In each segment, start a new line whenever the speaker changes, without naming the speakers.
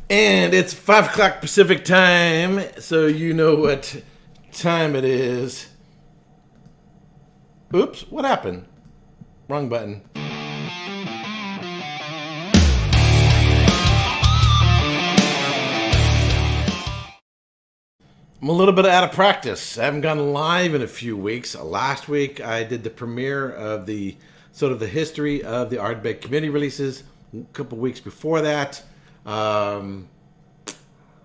And it's 5 o'clock Pacific time, so you know what time it is. Oops, what happened? Wrong button. I'm a little bit out of practice. I haven't gone live in a few weeks. Last week I did the premiere of the history of the Ardbeg committee releases. A couple weeks before that, I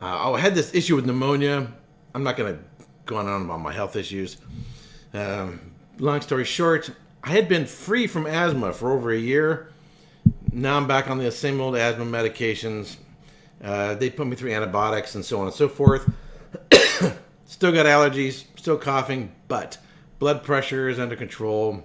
had this issue with pneumonia. I'm not going to go on about my health issues. Long story short, I had been free from asthma for over a year. Now I'm back on the same old asthma medications. They put me through antibiotics and so on and so forth. Still got allergies, still coughing, but blood pressure is under control.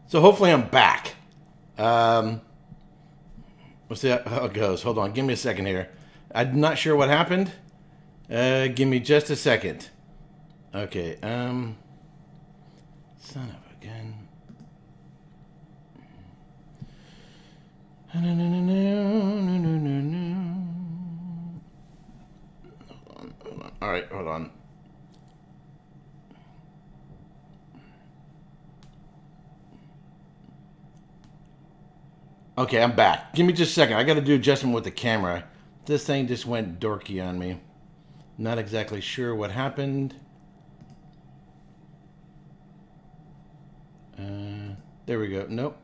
So hopefully I'm back. We'll see how it goes. Hold on, give me a second here. I'm not sure what happened. Give me just a second. Okay. Son of a gun. Hold on. All right, hold on. Okay, I'm back. Give me just a second. I got to do adjustment with the camera. This thing just went dorky on me. Not exactly sure what happened. There we go. Nope.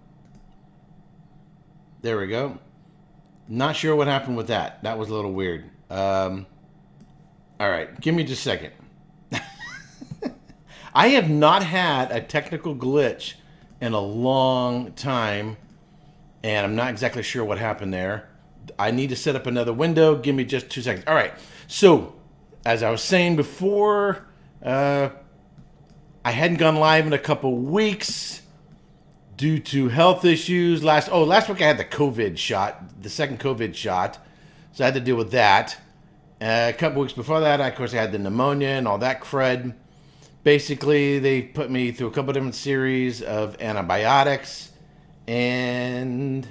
There we go. Not sure what happened with that. That was a little weird. All right. Give me just a second. I have not had a technical glitch in a long time. And I'm not exactly sure what happened there. I need to set up another window. Give me just 2 seconds. All right. So, as I was saying before, I hadn't gone live in a couple weeks due to health issues. Last week I had the COVID shot, the second COVID shot. So I had to deal with that. A couple weeks before that, of course, I had the pneumonia and all that crud. Basically, they put me through a couple different series of antibiotics. And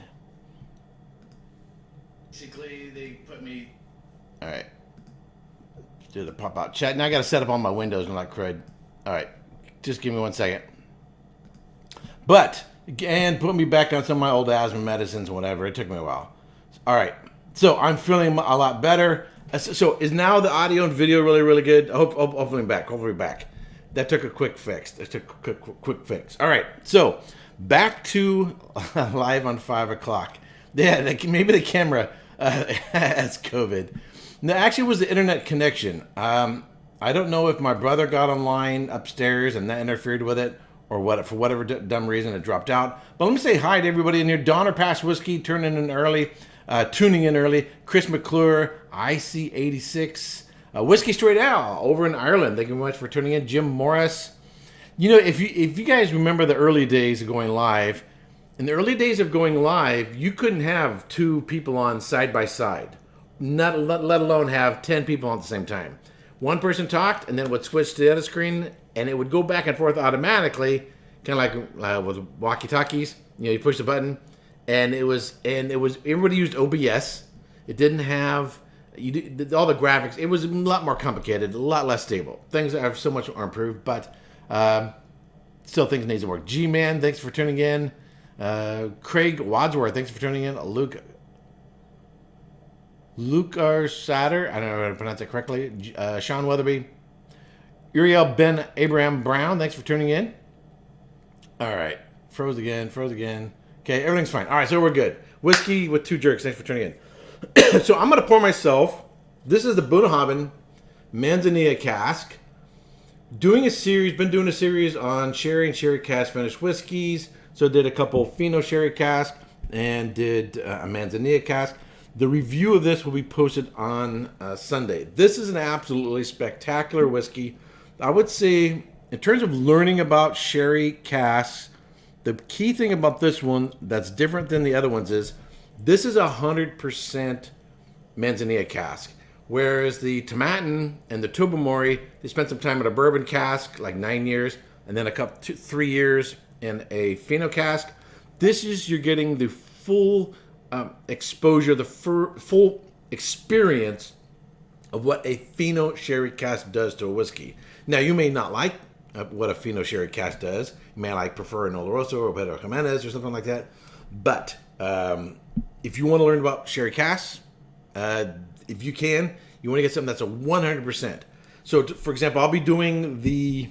basically, they put me. All right. Let's do the pop out chat. Now I got to set up all my windows and like crud. All right. Just give me 1 second. And put me back on some of my old asthma medicines and whatever. It took me a while. All right. So I'm feeling a lot better. So is now the audio and video really, really good? Hopefully I'm back. Hopefully back. That took a quick fix. Quick fix. All right. So. Back to live on 5 o'clock. Yeah, maybe the camera has COVID. No, actually, it was the internet connection. I don't know if my brother got online upstairs and that interfered with it, or what. For whatever dumb reason, it dropped out. But let me say hi to everybody in here. Donner Pass Whiskey tuning in early. Chris McClure, IC86, Whiskey Straight Out over in Ireland. Thank you very much for tuning in. Jim Morris. You know, if you guys remember the early days of going live, in the early days of going live, you couldn't have two people on side by side, let alone have 10 people on at the same time. one person talked, and then it would switch to the other screen, and it would go back and forth automatically, kind of like with walkie-talkies. You push the button, and it was everybody used OBS. It didn't have all the graphics. It was a lot more complicated, a lot less stable. Things are so much more improved, but still things need to work. G-Man, thanks for tuning in. Craig Wadsworth, thanks for tuning in. Luke Satter, I don't know how to pronounce it correctly. Sean Weatherby. Uriel Ben Abraham Brown, thanks for tuning in. All right. Froze again. Okay, everything's fine. All right, so we're good. Whiskey with 2 jerks, thanks for tuning in. So I'm going to pour myself. This is the Bunnahabhain Manzanilla Cask. Been doing a series on sherry and sherry cask finished whiskeys. So did a couple Fino sherry cask and did a Manzanilla cask. The review of this will be posted on Sunday. This is an absolutely spectacular whiskey. I would say, in terms of learning about sherry casks, the key thing about this one that's different than the other ones is this is 100% Manzanilla cask. Whereas the Tomatin and the Tobermory, they spent some time in a bourbon cask, like 9 years, and then 3 years in a Fino cask. This is, you're getting the full exposure, the full experience of what a Fino sherry cask does to a whiskey. Now, you may not like what a Fino sherry cask does. You may prefer an Oloroso or Pedro Jimenez or something like that. But if you want to learn about sherry casks, if you want to get something that's a 100%. So, for example, I'll be doing the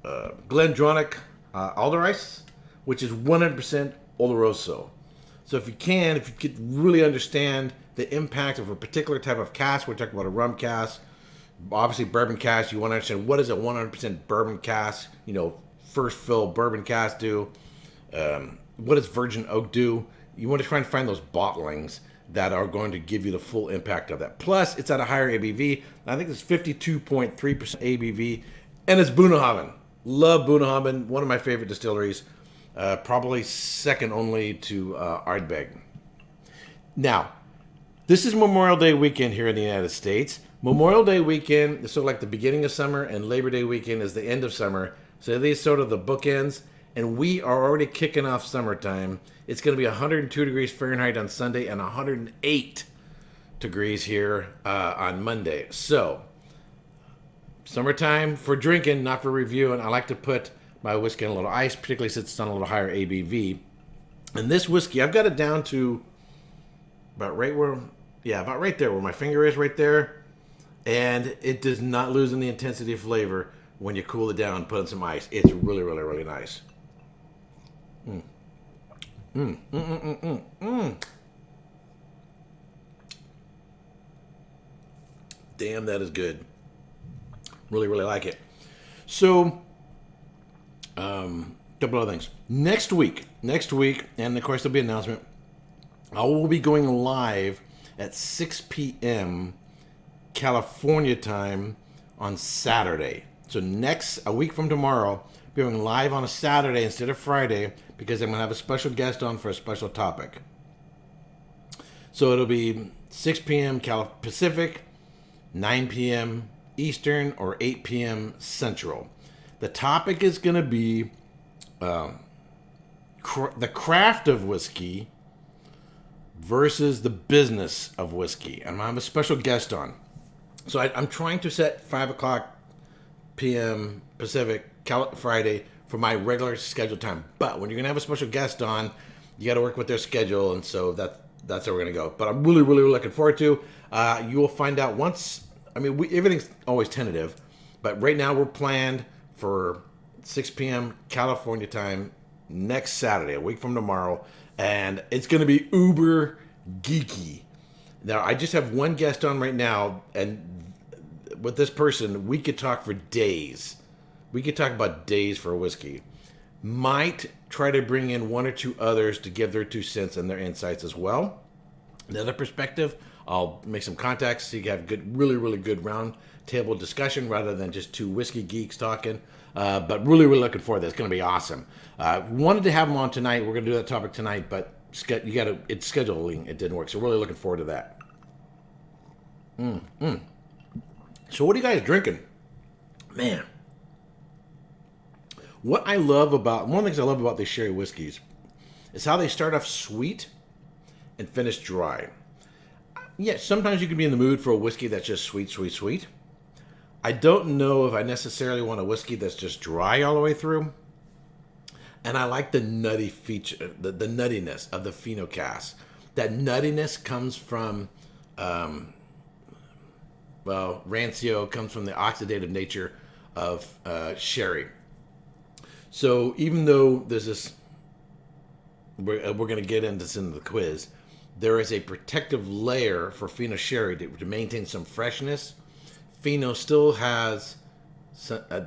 Glendronach Alder Ice, which is 100% Oloroso. So if you could really understand the impact of a particular type of cask, we're talking about a rum cask, obviously bourbon cask, you want to understand what does a 100% bourbon cask, first fill bourbon cask do, what does virgin oak do. You want to try and find those bottlings that are going to give you the full impact of that. Plus, it's at a higher ABV. I think it's 52.3% ABV, and it's Bunnahabhain. Love Bunnahabhain, one of my favorite distilleries. Probably second only to Ardbeg. Now, this is Memorial Day weekend here in the United States. Memorial Day weekend is sort of like the beginning of summer, and Labor Day weekend is the end of summer. So these sort of the bookends, and we are already kicking off summertime. It's going to be 102 degrees Fahrenheit on Sunday and 108 degrees here on Monday. So, summertime for drinking, not for reviewing. I like to put my whiskey in a little ice, particularly since it's on a little higher ABV. And this whiskey, I've got it down to about right there where my finger is, right there. And it does not lose in the intensity of flavor when you cool it down and put in some ice. It's really, really, really nice. Damn, that is good. Really, really like it. So, couple other things. Next week, and of course there'll be an announcement. I will be going live at 6 p.m. California time on Saturday. So a week from tomorrow, I'll be going live on a Saturday instead of Friday because I'm going to have a special guest on for a special topic. So it'll be 6 p.m. Pacific, 9 p.m. Eastern, or 8 p.m. Central. The topic is going to be the craft of whiskey versus the business of whiskey. And I have a special guest on. So I'm trying to set 5 o'clock p.m. Pacific Friday for my regular scheduled time. But when you're going to have a special guest on, you got to work with their schedule. And so that's how we're going to go. But I'm really, really looking forward to. You will find out once. Everything's always tentative. But right now we're planned for 6 p.m. California time next Saturday, a week from tomorrow. And it's going to be uber geeky. Now, I just have one guest on right now. And with this person, we could talk for days. We could talk about days for whiskey. Might try to bring in one or two others to give their 2 cents and their insights as well. Another perspective, I'll make some contacts so you can have good, really, really good round table discussion rather than just 2 whiskey geeks talking. But really, really looking forward to this. It's going to be awesome. Wanted to have them on tonight. We're going to do that topic tonight, but it's scheduling. It didn't work. So really looking forward to that. So what are you guys drinking? Man. One of the things I love about these sherry whiskeys is how they start off sweet and finish dry. Yeah, sometimes you can be in the mood for a whiskey that's just sweet, sweet, sweet. I don't know if I necessarily want a whiskey that's just dry all the way through. And I like the nutty feature, the nuttiness of the Fino Cask. That nuttiness comes from, rancio comes from the oxidative nature of sherry. So even though there's this, we're going to get into this in the quiz, there is a protective layer for Fino sherry to maintain some freshness. Fino still has,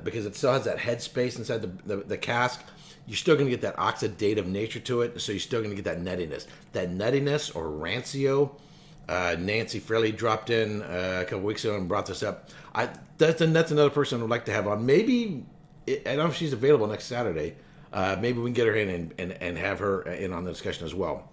because it still has that headspace inside the cask, you're still going to get that oxidative nature to it, so you're still going to get that nuttiness. That nuttiness or rancio, Nancy Fairley dropped in a couple weeks ago and brought this up. That's another person I would like to have on. Maybe, I don't know if she's available next Saturday. Maybe we can get her in and have her in on the discussion as well.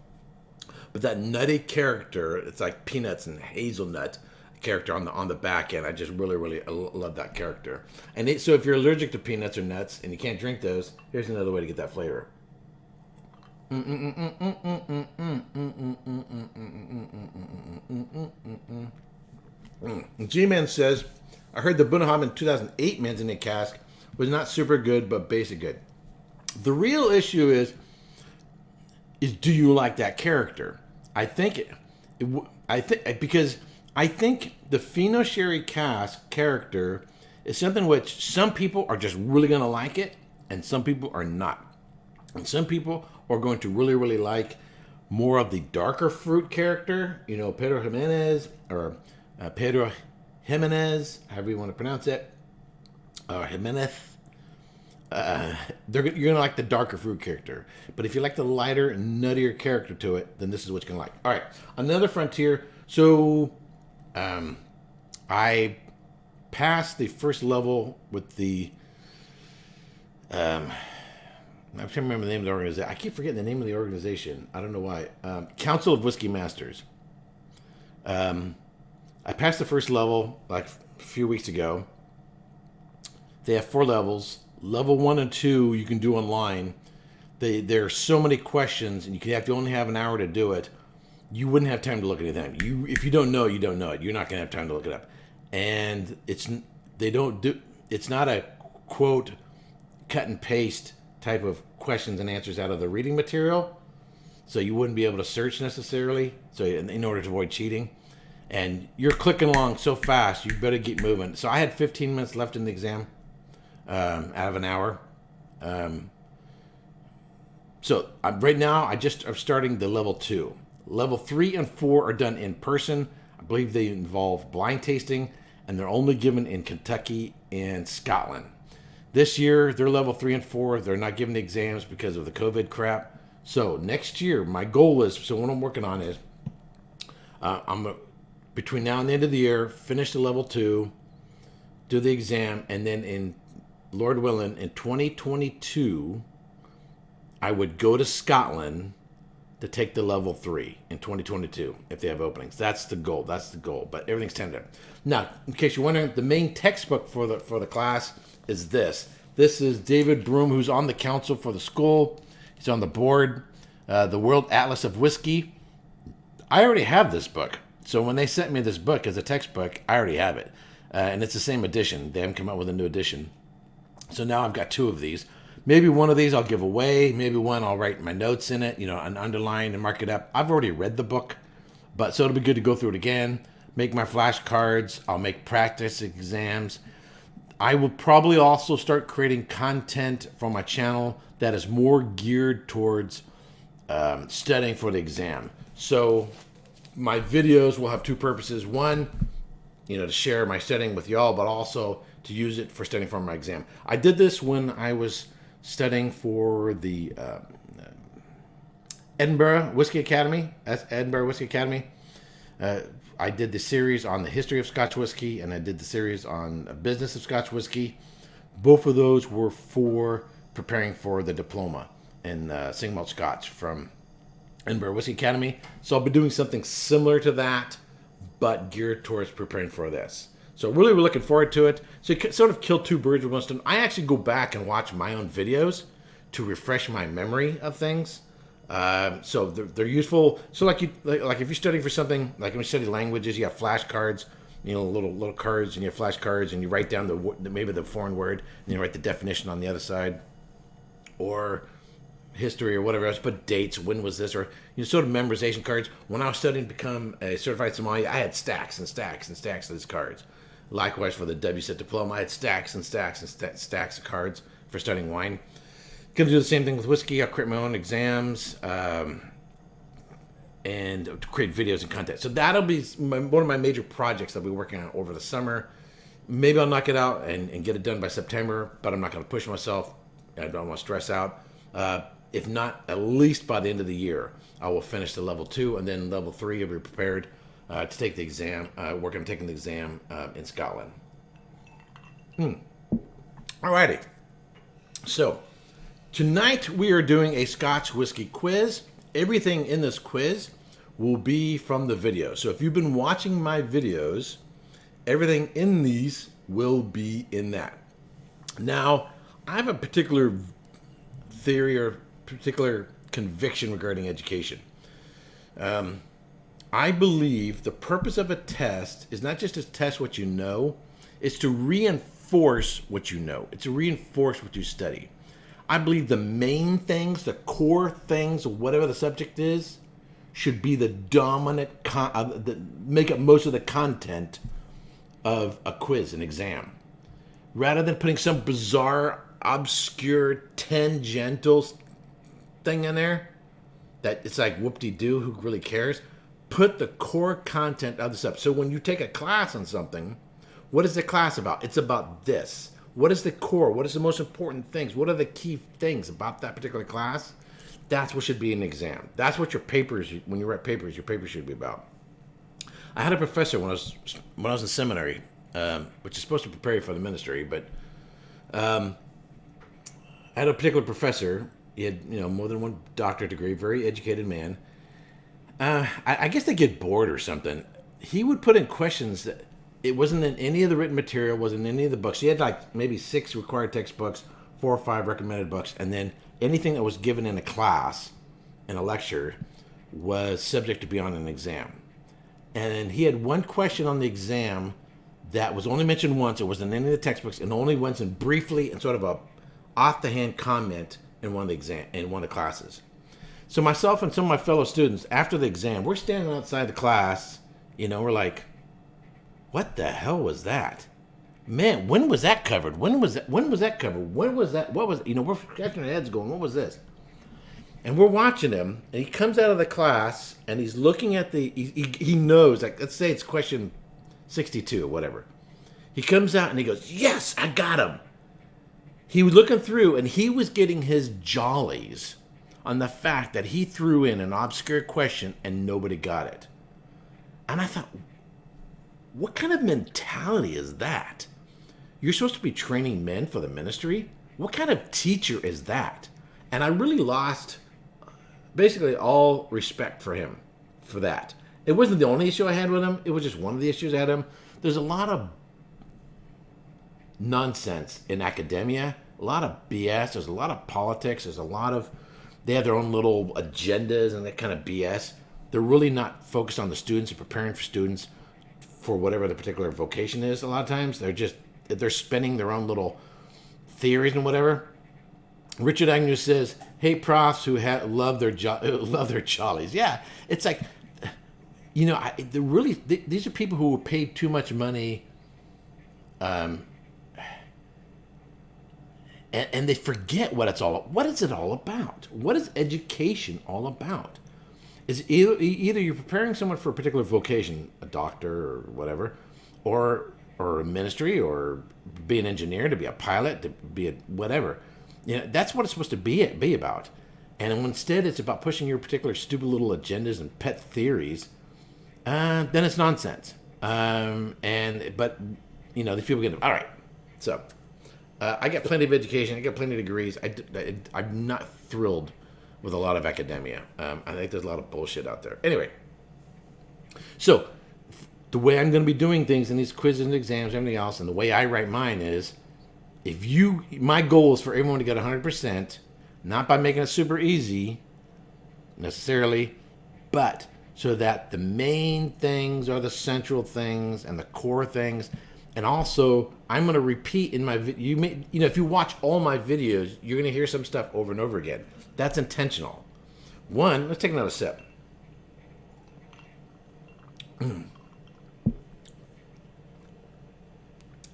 But that nutty character, it's like peanuts and hazelnut character on the back end. I just really, really love that character. And so if you're allergic to peanuts or nuts and you can't drink those, here's another way to get that flavor. G-Man says, I heard the Bunnahabhain 2008 Manzanita cask was not super good, but basic good. The real issue is do you like that character? I think the Fino Sherry cask character is something which some people are just really going to like it, and some people are not. And some people are going to really, really like more of the darker fruit character, Pedro Jimenez, or Pedro Jimenez, however you want to pronounce it, or Jimenez. You're going to like the darker fruit character. But if you like the lighter, nuttier character to it, then this is what you're going to like. All right, another frontier. So I passed the first level with the... I'm trying to remember the name of the organization. I keep forgetting the name of the organization. I don't know why. Council of Whiskey Masters. I passed the first level like a few weeks ago. They have 4 levels. Level 1 and 2 you can do online. There are so many questions, and you have to only have an hour to do it. You wouldn't have time to look at anything. If you don't know, you don't know it. You're not going to have time to look it up. And it's not a quote cut and paste type of questions and answers out of the reading material. So you wouldn't be able to search necessarily. So in order to avoid cheating. And you're clicking along so fast, you better keep moving. So I had 15 minutes left in the exam. Out of an hour. So right now, I just am starting the level 2. Level 3 and 4 are done in person. I believe they involve blind tasting, and they're only given in Kentucky and Scotland. This year, they're level 3 and 4. They're not giving the exams because of the COVID crap. So next year, my goal is, so what I'm working on is, between now and the end of the year, finish the level 2, do the exam, and then in Lord willing, in 2022, I would go to Scotland to take the level 3 in 2022 if they have openings. That's the goal. But everything's tentative. Now, in case you're wondering, the main textbook for the class is this. This is David Broom, who's on the council for the school. He's on the board. The World Atlas of Whiskey. I already have this book. So when they sent me this book as a textbook, I already have it. And it's the same edition. They haven't come out with a new edition. So now I've got 2 of these. Maybe one of these I'll give away. Maybe one I'll write my notes in it, and underline and mark it up. I've already read the book, so it'll be good to go through it again. Make my flashcards. I'll make practice exams. I will probably also start creating content for my channel that is more geared towards studying for the exam. So my videos will have 2 purposes. One, to share my studying with y'all, but also to use it for studying for my exam. I did this when I was studying for the Edinburgh Whisky Academy. That's Edinburgh Whisky Academy. I did the series on the history of Scotch whiskey, and I did the series on business of Scotch whiskey. Both of those were for preparing for the diploma in single malt Scotch from Edinburgh Whisky Academy. So I'll be doing something similar to that, but geared towards preparing for this. So really, we're looking forward to it. So you sort of kill two birds with one stone. I actually go back and watch my own videos to refresh my memory of things. So they're useful. So like if you're studying for something, like when you study languages, you have flashcards, little cards, and you have flashcards, and you write down maybe the foreign word, and you write the definition on the other side, or history or whatever else, but dates, when was this, or sort of memorization cards. When I was studying to become a certified Somali, I had stacks and stacks and stacks of these cards. Likewise for the WSET diploma, I had stacks and stacks and stacks of cards for studying wine. Going to do the same thing with whiskey. I'll create my own exams and create videos and content. So that'll be one of my major projects I'll be working on over the summer. Maybe I'll knock it out and get it done by September, but I'm not going to push myself. I don't want to stress out. If not, at least by the end of the year, I will finish the level 2, and then level 3 will be prepared to take the exam. Working on taking the exam in Scotland. Alrighty. So tonight we are doing a Scotch whiskey quiz. Everything in this quiz will be from the video. So if you've been watching my videos, everything in these will be in that. Now, I have a particular theory or particular conviction regarding education. I believe the purpose of a test is not just to test what you know, it's to reinforce what you know. It's to reinforce what you study. I believe the main things, the core things, whatever the subject is, should be the dominant, make up most of the content of a quiz, an exam. Rather than putting some bizarre, obscure, tangential thing in there, that it's like whoop-de-doo, who really cares? Put the core content of the subject. So when you take a class on something, what is the class about? It's about this. What is the core? What is the most important things? What are the key things about that particular class? That's what should be an exam. That's what your papers, when you write papers, your papers should be about. I had a professor when I was in seminary, which is supposed to prepare you for the ministry, but I had a particular professor. He had more than one doctorate degree, very educated man. I guess they get bored or something. He would put in questions that it wasn't in any of the written material, wasn't in any of the books. He had like maybe 6 required textbooks, 4 or 5 recommended books, and then anything that was given in a class, in a lecture, was subject to be on an exam. And he had one question on the exam that was only mentioned once. It wasn't in any of the textbooks, and only once in briefly and sort of a off-the-hand comment in one of the classes. So myself and some of my fellow students, after the exam, we're standing outside the class. We're like, "What the hell was that? Man, when was that covered? When was that covered? When was that? What was?" We're scratching our heads, going, "What was this?" And we're watching him, and he comes out of the class, and he's looking at he knows, like, let's say it's question 62 or whatever. He comes out and he goes, "Yes, I got him." He was looking through, and he was getting his jollies on the fact that he threw in an obscure question and nobody got it. And I thought, what kind of mentality is that? You're supposed to be training men for the ministry? What kind of teacher is that? And I really lost basically all respect for him for that. It wasn't the only issue I had with him. It was just one of the issues I had with him. There's a lot of nonsense in academia, a lot of BS. There's a lot of politics. They have their own little agendas and that kind of BS. They're really not focused on the students and preparing for students for whatever the particular vocation is. A lot of times they're spinning their own little theories and whatever. Richard Agnew says, "Hate profs who love their jollies." Yeah, it's like, these are people who were paid too much money, and they forget what it's all. What is it all about? What is education all about? Is either you're preparing someone for a particular vocation, a doctor or whatever, or a ministry, or be an engineer, to be a pilot, to be a whatever. That's what it's supposed to be about. And instead, it's about pushing your particular stupid little agendas and pet theories. Then it's nonsense. But these people get all right. So I got plenty of education. I got plenty of degrees. I'm not thrilled with a lot of academia. I think there's a lot of bullshit out there. Anyway, so the way I'm going to be doing things in these quizzes and exams and everything else, and the way I write mine is, my goal is for everyone to get 100%, not by making it super easy necessarily, but so that the main things are the central things and the core things. And also, I'm going to repeat in my video. If you watch all my videos, you're going to hear some stuff over and over again. That's intentional. Let's take another sip.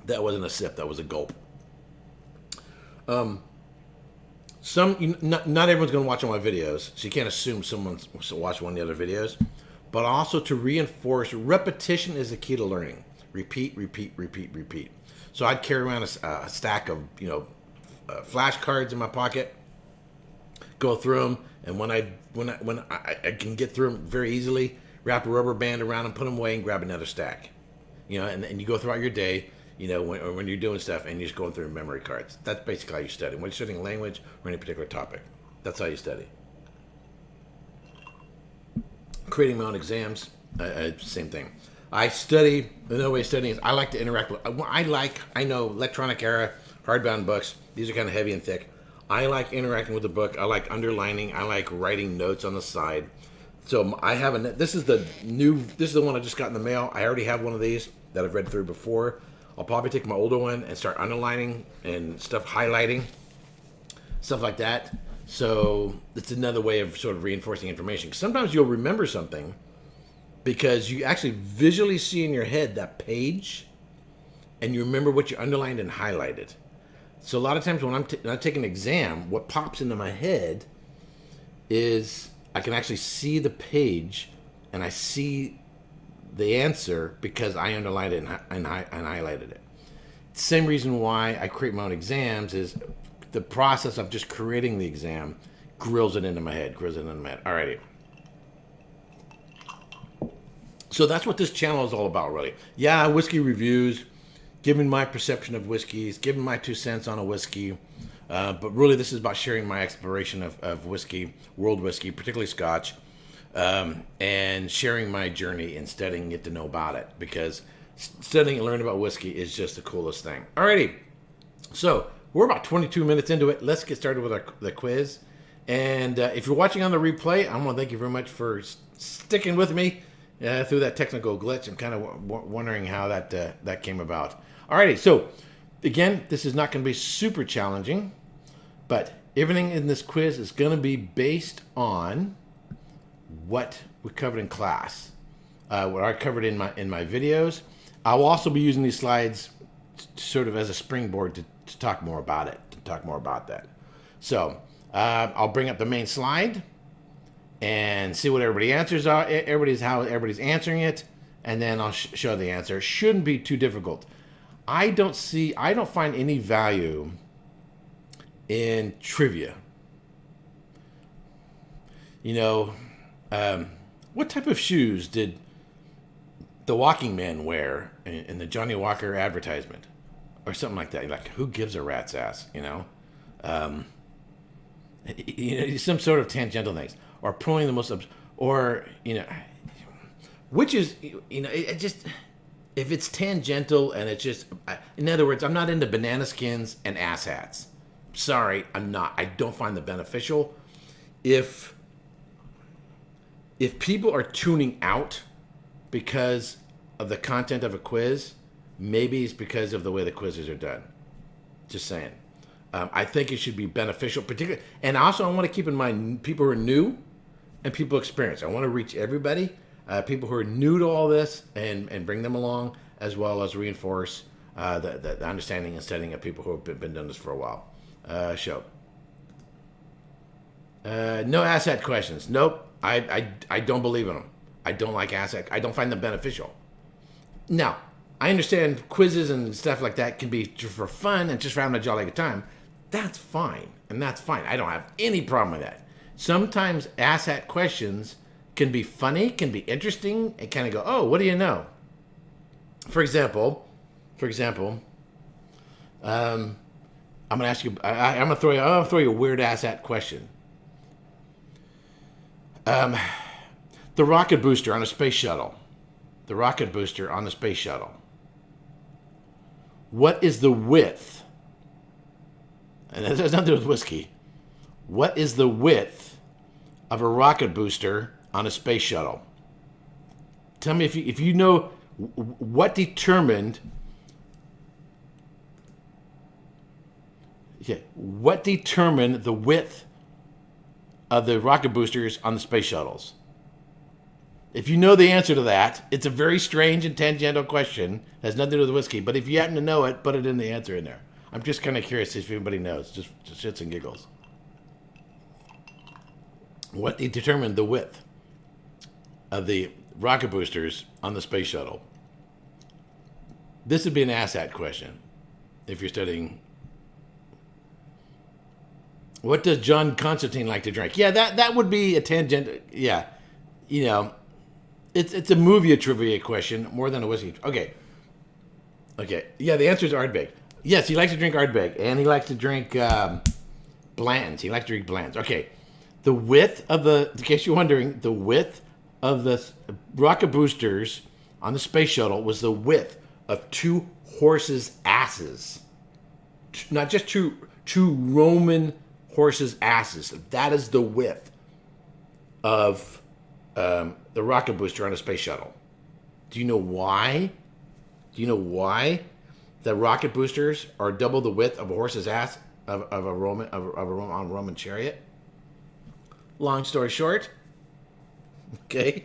That wasn't a sip. That was a gulp. Not everyone's going to watch all my videos, so you can't assume someone's watched one of the other videos. But also to reinforce, repetition is the key to learning. Repeat, repeat, repeat, repeat. So I'd carry around a stack of flashcards in my pocket, go through them, and when I can get through them very easily, wrap a rubber band around them, put them away, and grab another stack. And you go throughout your day. When you're doing stuff and you're just going through memory cards. That's basically how you study. When you're studying language or any particular topic, that's how you study. Creating my own exams, same thing. I study, the way studying is, I like to interact with, I know electronic era, hardbound books, these are kind of heavy and thick. I like interacting with the book. I like underlining. I like writing notes on the side. So I have this is the one I just got in the mail. I already have one of these that I've read through before. I'll probably take my older one and start underlining and highlighting, stuff like that. So it's another way of sort of reinforcing information. Sometimes you'll remember something because you actually visually see in your head that page and you remember what you underlined and highlighted. So a lot of times when I'm taking an exam, what pops into my head is I can actually see the page and I see the answer because I underlined it and highlighted it. Same reason why I create my own exams is the process of just creating the exam grills it into my head. Alrighty. So that's what this channel is all about, really. Yeah, whiskey reviews, giving my perception of whiskeys, giving my 2 cents on a whiskey. But really, this is about sharing my exploration of whiskey, world whiskey, particularly Scotch. And sharing my journey and studying, get to know about it, because studying and learning about whiskey is just the coolest thing. Alrighty, so we're about 22 minutes into it. Let's get started with the quiz. And if you're watching on the replay, I want to thank you very much for sticking with me through that technical glitch. I'm kind of wondering how that came about. Alrighty, so again, this is not going to be super challenging, but everything in this quiz is going to be based on what we covered in class, what I covered in my videos. I'll also be using these slides sort of as a springboard to talk more about it, to talk more about that. So I'll bring up the main slide and see what everybody answers are. How everybody's answering it, and then I'll show the answer. It shouldn't be too difficult. I don't find any value in trivia. What type of shoes did the Walking Man wear in the Johnny Walker advertisement, or something like that? Like, who gives a rat's ass? Some sort of tangential things, or pulling the most, or which is it just, if it's tangential and it's just, in other words, I'm not into banana skins and ass hats. Sorry, I'm not. I don't find them beneficial. If people are tuning out because of the content of a quiz, maybe it's because of the way the quizzes are done. Just saying. I think it should be beneficial, particularly, and also I want to keep in mind people who are new and people experienced. I want to reach everybody, people who are new to all this, and bring them along, as well as reinforce the understanding and studying of people who have been doing this for a while. No asset questions. Nope. I don't believe in them. I don't like asset. I don't find them beneficial. Now, I understand quizzes and stuff like that can be for fun and just for having a jolly good time. That's fine, and that's fine. I don't have any problem with that. Sometimes asset questions can be funny, can be interesting, and kind of go, oh, what do you know? For example, I'm gonna ask you. I'm gonna throw you a weird asset question. The rocket booster on a space shuttle. the rocket booster on the space shuttle? What is the width? And that has nothing to do with whiskey. What is the width of a rocket booster on a space shuttle? Tell me if you know what determined. Yeah, what determined the width of the rocket boosters on the space shuttles? If you know the answer to that, it's a very strange and tangential question. It has nothing to do with whiskey, but if you happen to know it, put it in the answer in there. I'm just kind of curious if anybody knows, just shits and giggles. What determined the width of the rocket boosters on the space shuttle? This would be an ASAT question if you're studying. What does John Constantine like to drink? Yeah, that would be a tangent. Yeah, you know, it's a movie trivia question more than a whiskey. Okay. Yeah, the answer is Ardbeg. Yes, he likes to drink Ardbeg, and he likes to drink Blands. He likes to drink Blands. Okay, the width of in case you're wondering, the width of the rocket boosters on the space shuttle was the width of 2 horses' asses. Not just two Roman horses' asses. That is the width of the rocket booster on a space shuttle. Do you know why? Do you know why the rocket boosters are double the width of a horse's ass of a Roman chariot? Long story short, okay,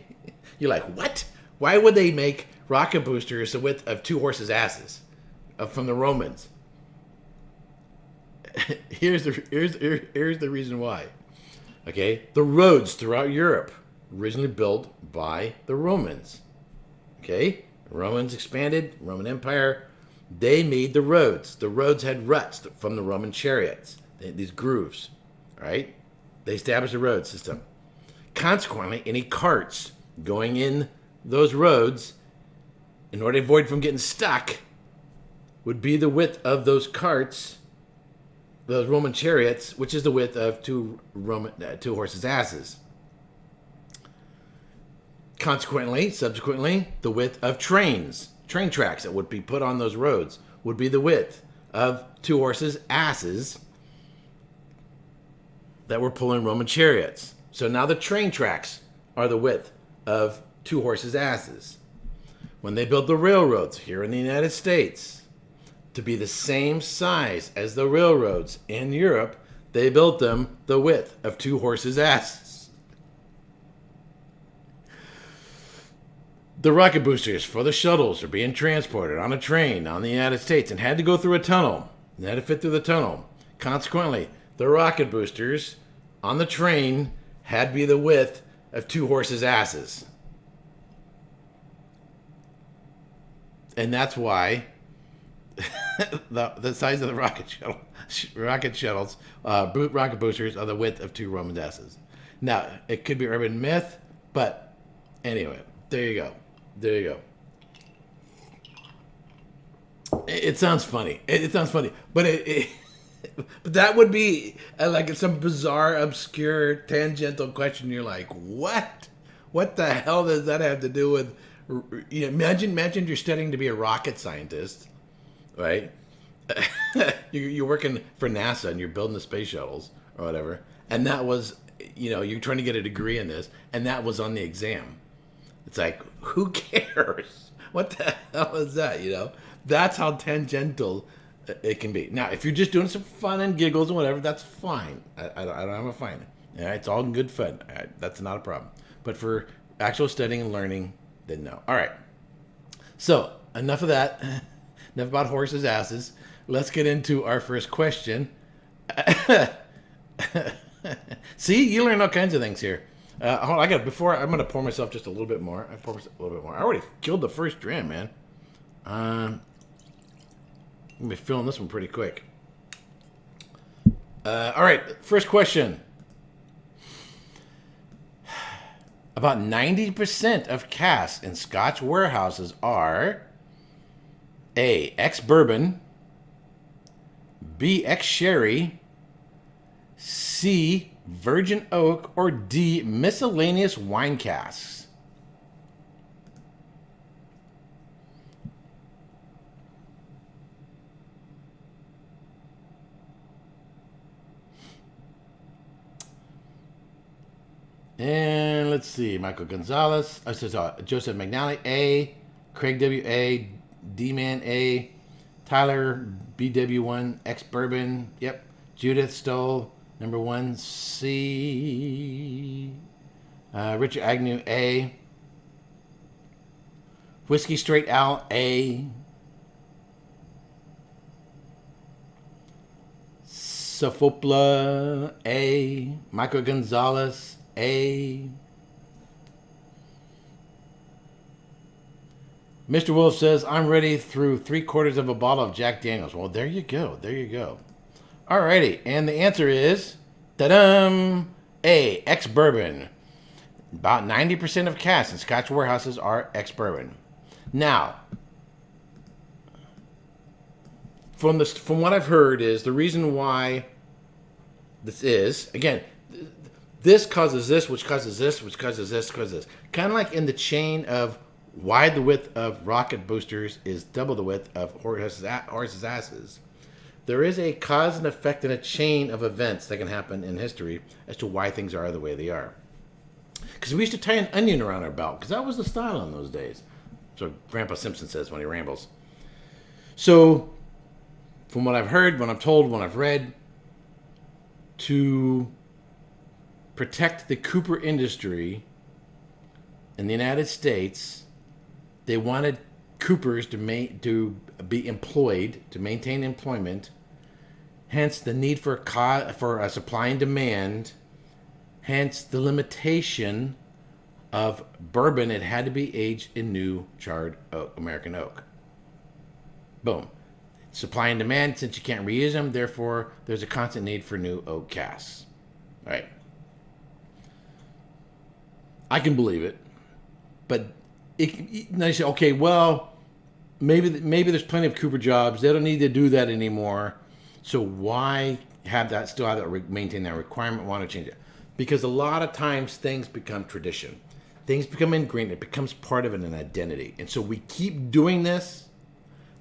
you're like, what? Why would they make rocket boosters the width of 2 horses' asses from the Romans? Here's the reason why. Okay, the roads throughout Europe originally built by the Romans. Okay, Romans expanded, Roman Empire. They made the roads. The roads had ruts from the Roman chariots. These grooves, right? They established a road system. Consequently, any carts going in those roads, in order to avoid from getting stuck, would be the width of those carts, those Roman chariots, which is the width of 2 horses' asses. Consequently, subsequently, the width of train tracks that would be put on those roads would be the width of 2 horses' asses that were pulling Roman chariots. So now the train tracks are the width of 2 horses' asses. When they built the railroads here in the United States to be the same size as the railroads in Europe, they built them the width of 2 horses' asses. The rocket boosters for the shuttles are being transported on a train on the United States and had to go through a tunnel. They had to fit through the tunnel. Consequently, the rocket boosters on the train had to be the width of 2 horses' asses. And that's why the size of the rocket shuttles, rocket boosters are the width of 2 Roman asses. Now, it could be urban myth, but anyway, there you go. There you go. It sounds funny. It sounds funny, but but that would be like some bizarre, obscure, tangential question. You're like, what? What the hell does that have to do with? You know, imagine you're studying to be a rocket scientist, right? You're working for NASA and you're building the space shuttles or whatever, and that was, you know, you're trying to get a degree in this, and that was on the exam. It's like, who cares? What the hell is that, you know? That's how tangential it can be. Now, if you're just doing some fun and giggles and whatever, that's fine. I don't have a fine. All right, it's all in good fun. All right, that's not a problem. But for actual studying and learning, then no. All right. So, enough of that. Enough about horses' asses. Let's get into our first question. See, you learn all kinds of things here. Hold on, I'm going to pour myself just a little bit more. I already killed the first dram, man. I'm going to be filling this one pretty quick. All right, first question. About 90% of casks in Scotch warehouses are A, ex-bourbon, B, ex-sherry, C, virgin oak, or D, miscellaneous wine casks. And let's see. Michael Gonzalez. Joseph McNally, A. Craig W. A. D-Man, A. Tyler BW1 X Bourbon. Yep. Judith Stoll, number 1, C. Richard Agnew, A. Whiskey Straight Al, A. Sophopla, A. Michael Gonzalez, A. Mr. Wolf says, I'm ready through 3/4 of a bottle of Jack Daniels. Well, there you go. There you go. Alrighty. And the answer is, ta-dum, A, ex-bourbon. About 90% of casks in Scotch warehouses are ex-bourbon. Now, from what I've heard is the reason why this is, again, this causes this, which causes this, which causes this, causes this. Kind of like in the chain of why the width of rocket boosters is double the width of horses' asses. There is a cause and effect in a chain of events that can happen in history as to why things are the way they are. Because we used to tie an onion around our belt, because that was the style in those days. So Grandpa Simpson says when he rambles. So, from what I've heard, what I'm told, what I've read, to protect the cooper industry in the United States, they wanted coopers to be employed, to maintain employment, hence the need for a supply and demand, hence the limitation of bourbon. It had to be aged in new charred oak, American oak. Boom. Supply and demand, since you can't reuse them, therefore there's a constant need for new oak casks. All right. I can believe it, but now you say, okay, well, maybe there's plenty of cooper jobs. They don't need to do that anymore. So why maintain that requirement? Want to change it? Because a lot of times things become tradition. Things become ingrained. It becomes part of an identity. And so we keep doing this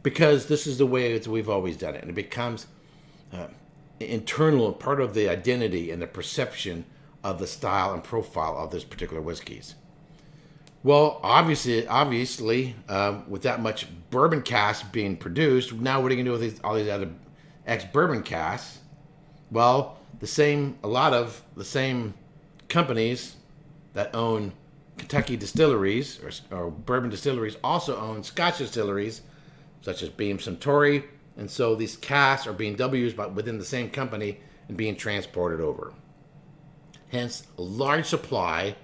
because this is the way we've always done it. And it becomes internal and part of the identity and the perception of the style and profile of this particular whiskeys. Well, obviously, with that much bourbon cask being produced, now what are you going to do with all these other ex-bourbon casks? Well, a lot of the same companies that own Kentucky distilleries or bourbon distilleries also own Scotch distilleries, such as Beam Suntory, and so these casks are being used within the same company and being transported over. Hence, a large supply.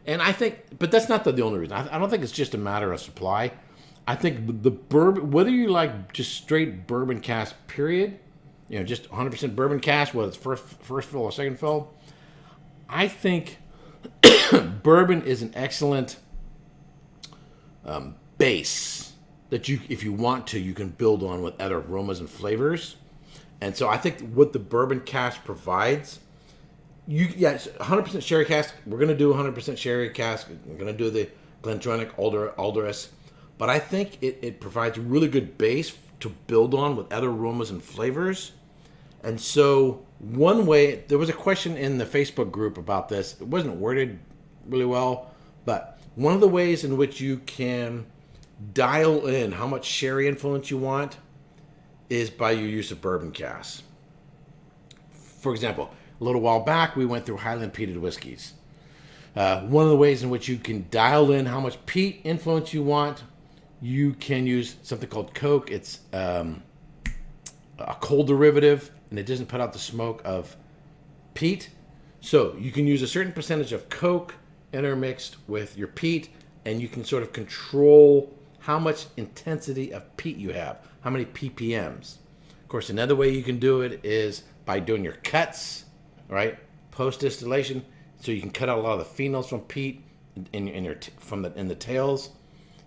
And I think, but that's not the only reason. I don't think it's just a matter of supply. I think the bourbon, whether you like just straight bourbon cask, period, just 100% bourbon cask, whether it's first fill or second fill, I think bourbon is an excellent base that if you want to, you can build on with other aromas and flavors. And so I think what the bourbon cask provides, 100% sherry cask. We're going to do 100% sherry cask. We're going to do the Glentronic Alderus. But I think it provides a really good base to build on with other aromas and flavors. And so one way, there was a question in the Facebook group about this. It wasn't worded really well, but one of the ways in which you can dial in how much sherry influence you want is by your use of bourbon casks. For example, a little while back, we went through Highland peated whiskeys. One of the ways in which you can dial in how much peat influence you want, you can use something called coke. It's a coal derivative, and it doesn't put out the smoke of peat. So you can use a certain percentage of coke intermixed with your peat, and you can sort of control how much intensity of peat you have, how many ppms. Of course, another way you can do it is by doing your cuts, right, post distillation, so you can cut out a lot of the phenols from peat in the tails.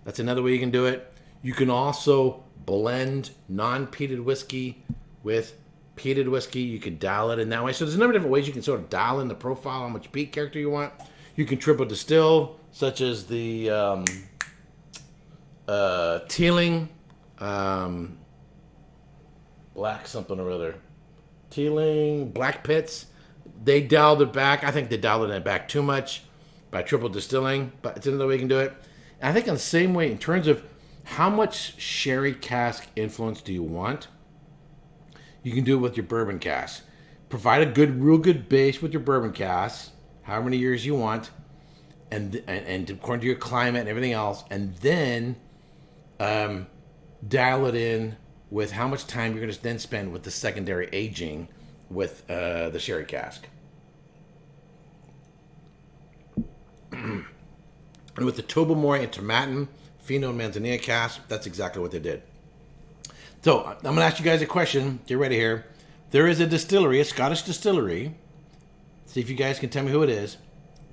That's another way you can do it. You can also blend non-peated whiskey with peated whiskey. You can dial it in that way. So there's a number of different ways you can sort of dial in the profile, how much peat character you want. You can triple distill, such as the Teeling, black something or other. Teeling, Black Pits. They dialed it back. I think they dialed it back too much. by triple distilling, but it's another way you can do it. And I think in the same way, in terms of how much sherry cask influence do you want, you can do it with your bourbon cask. Provide a real good base with your bourbon cask, however many years you want, and according to your climate and everything else, and then dial it in with how much time you're going to then spend with the secondary aging with the sherry cask. And with the Tobermory and Tomatin, Fino and Manzanilla cask, that's exactly what they did. So I'm going to ask you guys a question. Get ready here. There is a distillery, a Scottish distillery. See if you guys can tell me who it is.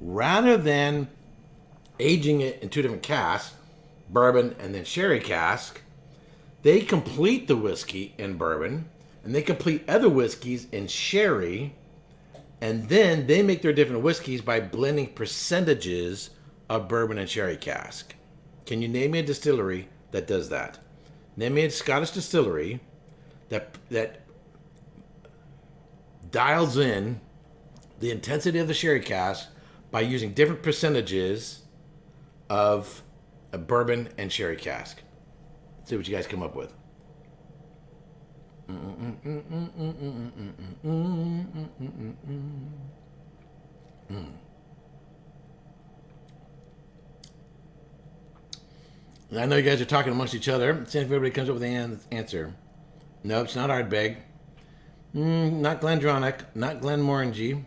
Rather than aging it in two different casks, bourbon and then sherry cask, they complete the whiskey in bourbon and they complete other whiskeys in sherry, and then they make their different whiskeys by blending percentages of bourbon and sherry cask. Can you name me a distillery that does that? Name me a Scottish distillery that dials in the intensity of the sherry cask by using different percentages of a bourbon and sherry cask. Let's see what you guys come up with. I know you guys are talking amongst each other. See if everybody comes up with an answer. No, it's not Ardbeg. Not Glendronach. Not Glenmorangie.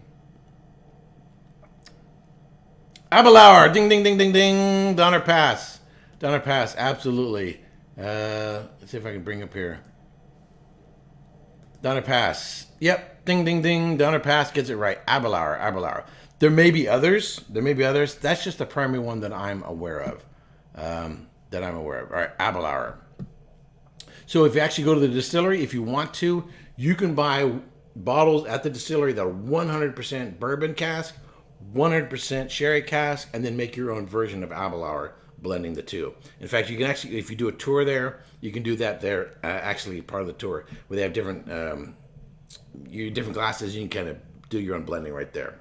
Abelauer. Ding, ding, ding, ding, ding. Donner Pass. Donner Pass. Absolutely. Let's see if I can bring up here. Donner Pass. Yep. Ding, ding, ding. Donner Pass gets it right. Abelauer. Abelauer. There may be others. That's just the primary one that I'm aware of. All right. Abelauer. So if you actually go to the distillery, if you want to, you can buy bottles at the distillery that are 100% bourbon cask, 100% sherry cask, and then make your own version of Abelauer, blending the two. In fact, you can actually, if you do a tour there, you can do that there, actually part of the tour, where they have different glasses, you can kind of do your own blending right there.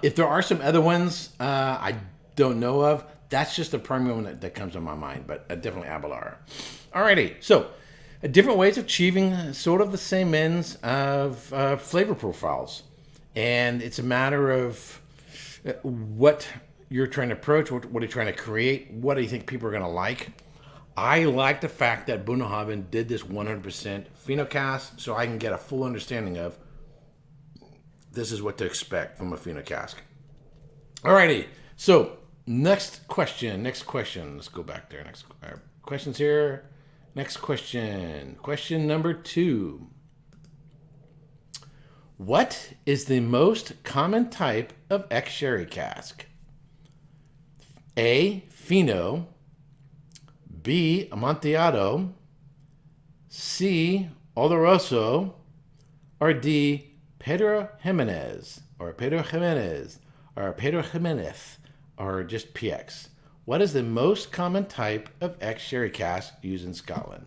If there are some other ones I don't know of, that's just the primary one that comes to my mind, but definitely Abelauer. Alrighty, so different ways of achieving sort of the same ends of flavor profiles. And it's a matter of what you're trying to approach, what are you trying to create, what do you think people are going to like. I like the fact that Bunnahabhain did this 100% Fino cask, so I can get a full understanding of this is what to expect from a Fino cask. Alrighty, so next question. Let's go back there. Next questions here. Next question. Question number 2. What is the most common type of ex-sherry cask? A. Fino. B. Amontillado. C. Oloroso. Or D. Pedro Jimenez. Or Pedro Jimenez. Or Pedro Jimenez. Or just PX. What is the most common type of ex-sherry cask used in Scotland?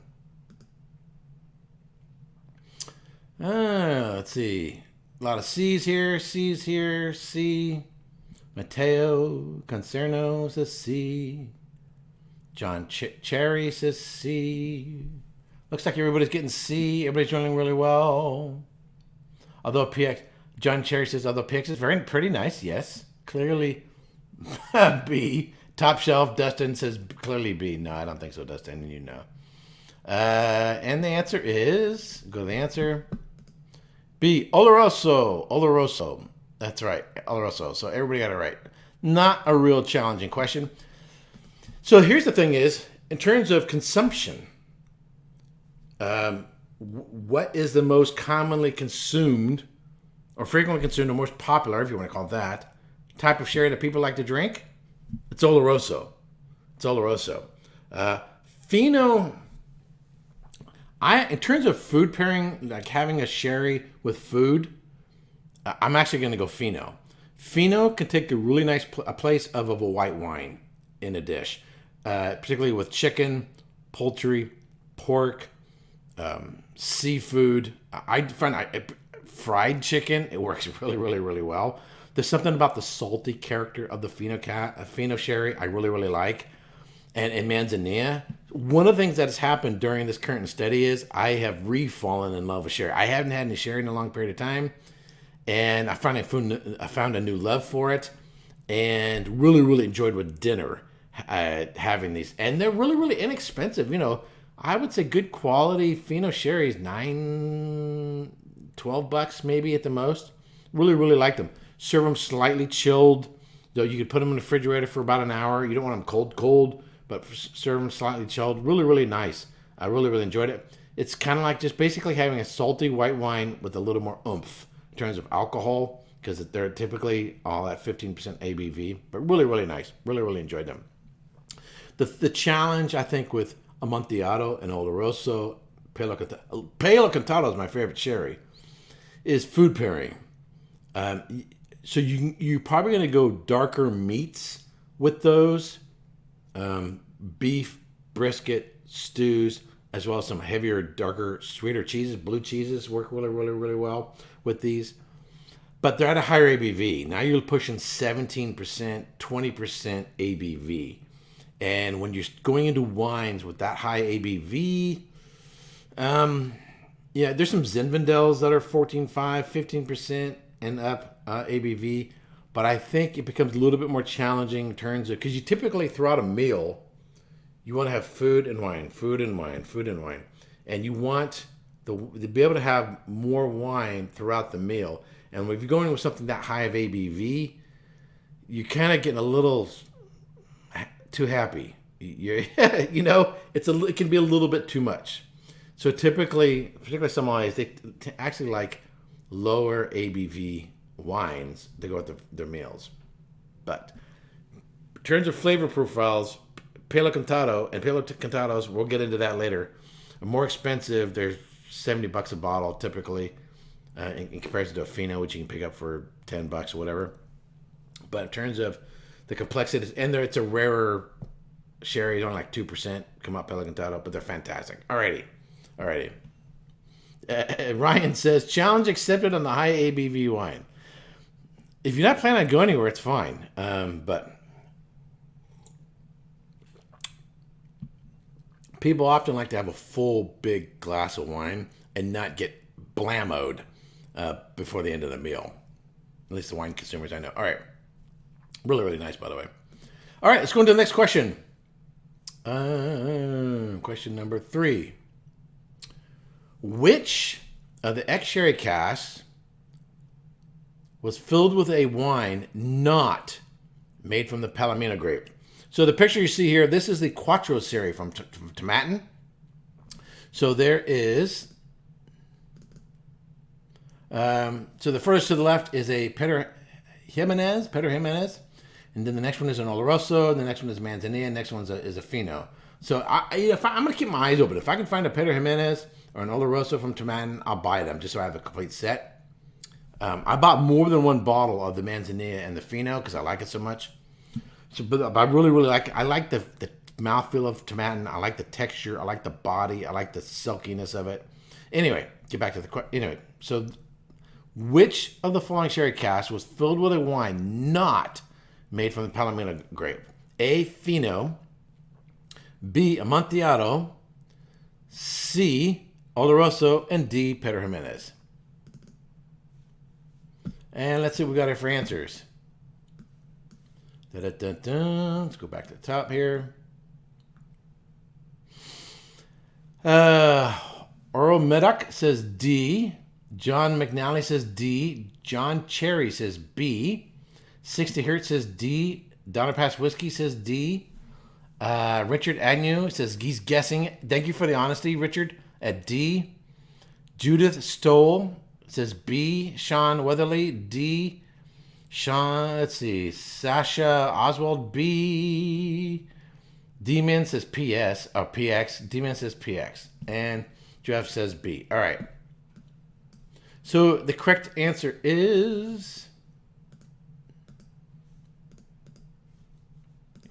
Let's see. A lot of C's here. C. Matteo Concerno says C. John Cherry says C. Looks like everybody's getting C. Everybody's running really well. Although PX, John Cherry says, although PX is pretty nice. Yes. Clearly B. Top shelf. Dustin says clearly B. No, I don't think so, Dustin. You know. And the answer is, go to the answer. B. Oloroso. That's right. Oloroso. So everybody got it right. Not a real challenging question. So here's the thing is, in terms of consumption, what is the most commonly consumed or frequently consumed or most popular, if you want to call it that, type of sherry that people like to drink? It's Oloroso. Fino, in terms of food pairing, like having a sherry with food, I'm actually going to go Fino. Fino can take a really nice place of a white wine in a dish, particularly with chicken, poultry, pork, seafood. I find fried chicken, it works really, really, really well. There's something about the salty character of the Fino sherry I really, really like. And Manzanilla. One of the things that has happened during this current study is I have re-fallen in love with sherry. I haven't had any sherry in a long period of time. And I found a new love for it. And really, really enjoyed with dinner having these. And they're really, really inexpensive. You know, I would say good quality Fino sherries, $12 maybe at the most. Really, really like them. Serve them slightly chilled. Though you could put them in the refrigerator for about an hour. You don't want them cold, but serve them slightly chilled. Really, really nice. I really, really enjoyed it. It's kind of like just basically having a salty white wine with a little more oomph in terms of alcohol, because they're typically all at 15% ABV. But really, really nice. Really, really enjoyed them. The challenge, I think, with Amontillado and Oloroso, Palo Cantado is my favorite sherry, is food pairing. So you're probably going to go darker meats with those, beef, brisket, stews, as well as some heavier, darker, sweeter cheeses. Blue cheeses work really, really, really well with these. But they're at a higher ABV. Now you're pushing 17%, 20% ABV. And when you're going into wines with that high ABV, yeah, there's some Zinfandels that are 14.5, 15% and up ABV. But I think it becomes a little bit more challenging in terms of, because you typically throughout a meal, you want to have food and wine, food and wine, food and wine. And you want to be able to have more wine throughout the meal. And if you're going with something that high of ABV, you're kind of getting a little too happy. You know, it can be a little bit too much. So typically, particularly some wines, they actually like lower ABV wines to go with their meals. But in terms of flavor profiles, Palo Cantado and Palo Cantados, we'll get into that later, are more expensive. They're $70 a bottle typically, in comparison to a Fino, which you can pick up for $10 or whatever. But in terms of the complexities, and it's a rarer sherry, only like 2% come out Palo Cantado, but they're fantastic. Alrighty. Ryan says, challenge accepted on the high ABV wine. If you're not planning on going anywhere, it's fine. But people often like to have a full big glass of wine and not get blammoed before the end of the meal. At least the wine consumers I know. All right. Really, really nice, by the way. All right, let's go into the next question. Question number 3. Which of the ex-sherry casks was filled with a wine not made from the Palomino grape? So the picture you see here, this is the Quattro series from Tomatin. So there is, so the furthest to the left is a Pedro Jimenez, and then the next one is an Oloroso, and the next one is Manzanilla, and the next one is a Fino. So I'm going to keep my eyes open. If I can find a Pedro Jimenez or an Oloroso from Tomatin, I'll buy them just so I have a complete set. I bought more than one bottle of the Manzanilla and the Fino because I like it so much. So, but I really, really like it. I like the mouthfeel of Tomatin. I like the texture. I like the body. I like the silkiness of it. Anyway, get back to the question. Anyway, so which of the following sherry casks was filled with a wine not made from the Palomino grape? A, Fino. B, Amontillado. C, Oloroso. And D, Pedro Jimenez. And let's see what we got here for answers. Let's go back to the top here. Earl Medoc says D. John McNally says D. John Cherry says B. 60 Hertz says D. Donner Pass Whiskey says D. Richard Agnew says he's guessing. Thank you for the honesty, Richard, at D. Judith Stoll says B. Sean Weatherly, D. Sean, let's see. Sasha Oswald, B. D-Man says PS, or PX. D-Man says PX. And Jeff says B. All right. So the correct answer is...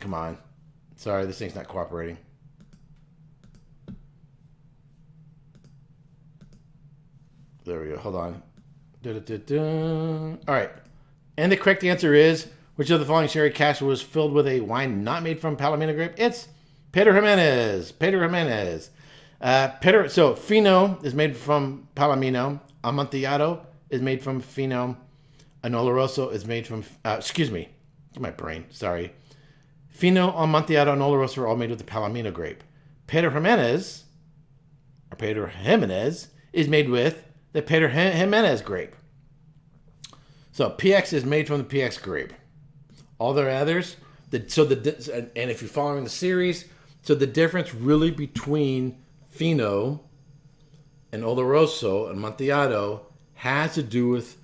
Come on. Sorry, this thing's not cooperating. There we go. Hold on. All right. And the correct answer is, which of the following sherry cask was filled with a wine not made from Palomino grape? It's Pedro Jimenez. Pedro Jimenez. So Fino is made from Palomino. Amontillado is made from Fino. And Oloroso is made from, my brain, sorry. Fino, Amontillado, and Oloroso are all made with the Palomino grape. Pedro Jimenez is made with the Pedro Jimenez grape. So PX is made from the PX grape. All the others, and if you're following the series, so the difference really between Fino and Oloroso and Amontillado has to do with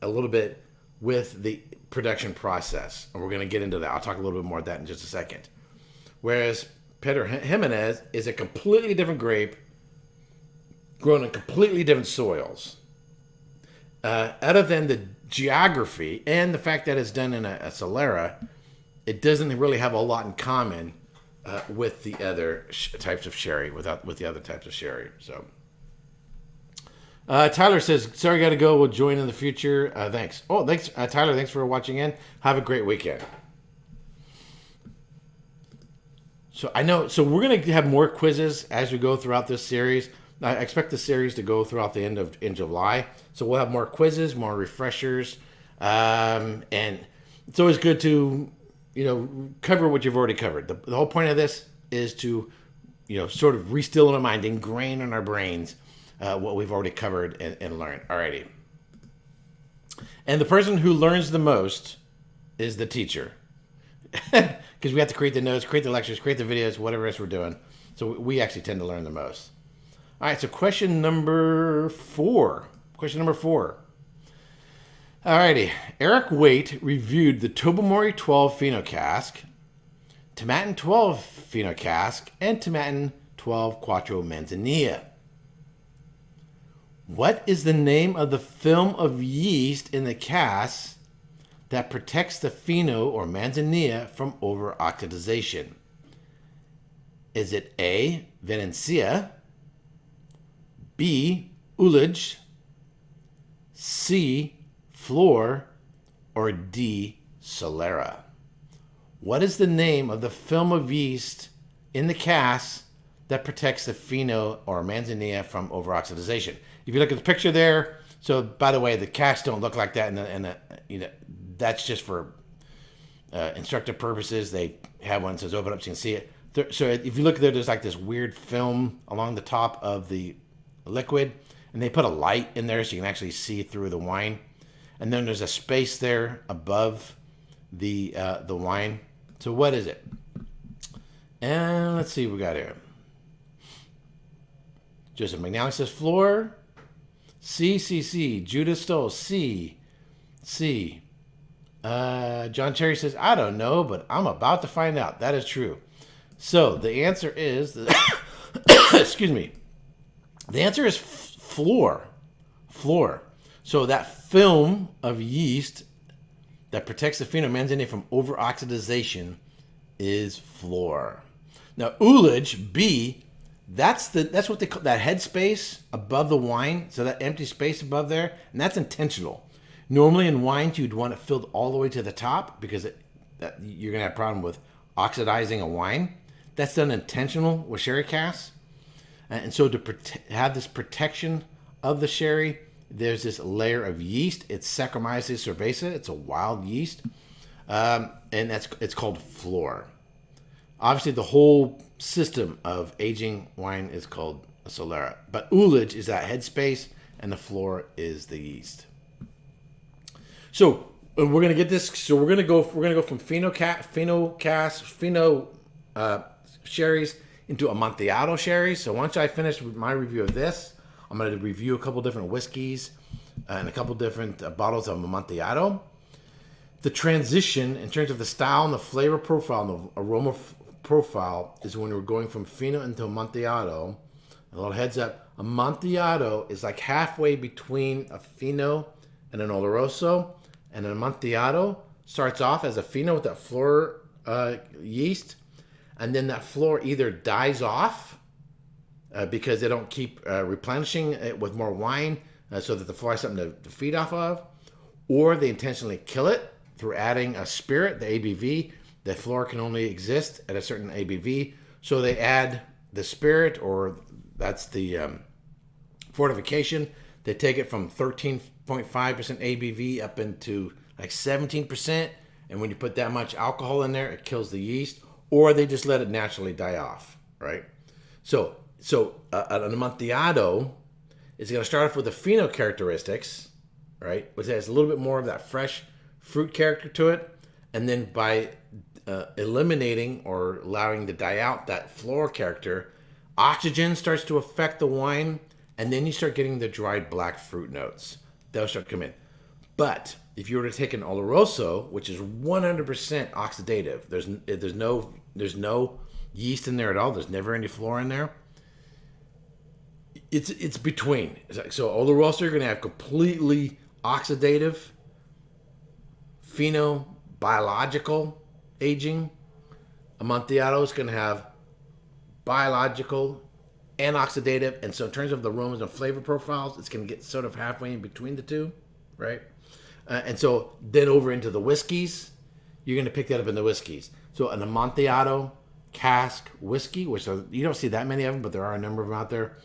a little bit with the production process. And we're going to get into that. I'll talk a little bit more of that in just a second. Whereas Pedro Jimenez is a completely different grape grown in completely different soils. Other than the geography and the fact that it's done in a solera, it doesn't really have a lot in common with the other types of sherry, with the other types of sherry. So, Tyler says, sorry, got to go. We'll join in the future. Thanks. Oh, thanks, Tyler. Thanks for watching in. Have a great weekend. So we're going to have more quizzes as we go throughout this series. I expect the series to go throughout the end of in July. So we'll have more quizzes, more refreshers. And it's always good to, cover what you've already covered. The whole point of this is to, sort of restill in our mind, ingrain in our brains what we've already covered and learned. Alrighty. And the person who learns the most is the teacher. Because we have to create the notes, create the lectures, create the videos, whatever else we're doing. So we actually tend to learn the most. All right, so question number 4. Alrighty. Erik Wait reviewed the Tobermory 12 Fino Cask, Tomatin 12 Fino Cask, and Tomatin 12 Quattro Manzanilla. What is the name of the film of yeast in the cask that protects the Fino or Manzanilla from over-oxidization? Is it A, Venencia, B, ullage, C, flor, or D, solera? What is the name of the film of yeast in the cask that protects the Fino or Manzanilla from over-oxidization? If you look at the picture there, so by the way, the casks don't look like that, and that's just for instructive purposes. They have one that says open up so you can see it. So if you look there, there's like this weird film along the top of the liquid, and they put a light in there so you can actually see through the wine. And then there's a space there above the wine. So what is it? And let's see what we got here. Joseph McNally says flor. C. Judah Stoll, C. John Cherry says, I don't know, but I'm about to find out. That is true. So the answer is, excuse me. The answer is flor. So that film of yeast that protects the Fino Manzanilla from over-oxidization is flor. Now, ullage, B, that's what they call that head space above the wine. So that empty space above there, and that's intentional. Normally in wines, you'd want it filled all the way to the top because you're going to have a problem with oxidizing a wine. That's done intentional with sherry casks. And so to have this protection of the sherry, there's this layer of yeast. It's Saccharomyces cerevisiae. It's a wild yeast. And it's called flor. Obviously, the whole system of aging wine is called a solera. But ullage is that headspace, and the flor is the yeast. So we're gonna get this. So we're gonna go from Fino sherries into Amontillado sherries. So once I finish with my review of this, I'm gonna review a couple different whiskeys and a couple different bottles of Amontillado. The transition in terms of the style and the flavor profile and the aroma profile is when we're going from Fino into Amontillado. A little heads up, Amontillado is like halfway between a Fino and an Oloroso, and an Amontillado starts off as a Fino with that flor yeast, and then that flor either dies off because they don't keep replenishing it with more wine so that the flor has something to feed off of, or they intentionally kill it through adding a spirit, the ABV. The floor can only exist at a certain ABV, so they add the spirit, or that's the fortification. They take it from 13.5% ABV up into like 17%, and when you put that much alcohol in there, it kills the yeast, or they just let it naturally die off, right? So an Amontillado is going to start off with the pheno characteristics, right, which has a little bit more of that fresh fruit character to it, and then by eliminating or allowing to die out that floral character, oxygen starts to affect the wine, and then you start getting the dried black fruit notes. They'll start to come in. But if you were to take an Oloroso, which is 100% oxidative, there's no yeast in there at all. There's never any flora in there. It's between. So Oloroso, you're going to have completely oxidative, biological aging. Amontillado is going to have biological and oxidative, and so in terms of the aromas and flavor profiles, it's going to get sort of halfway in between the two, right? And so then over into the whiskeys, you're going to pick that up in the whiskeys. So an Amontillado cask whiskey, which you don't see that many of them, but there are a number of them out there.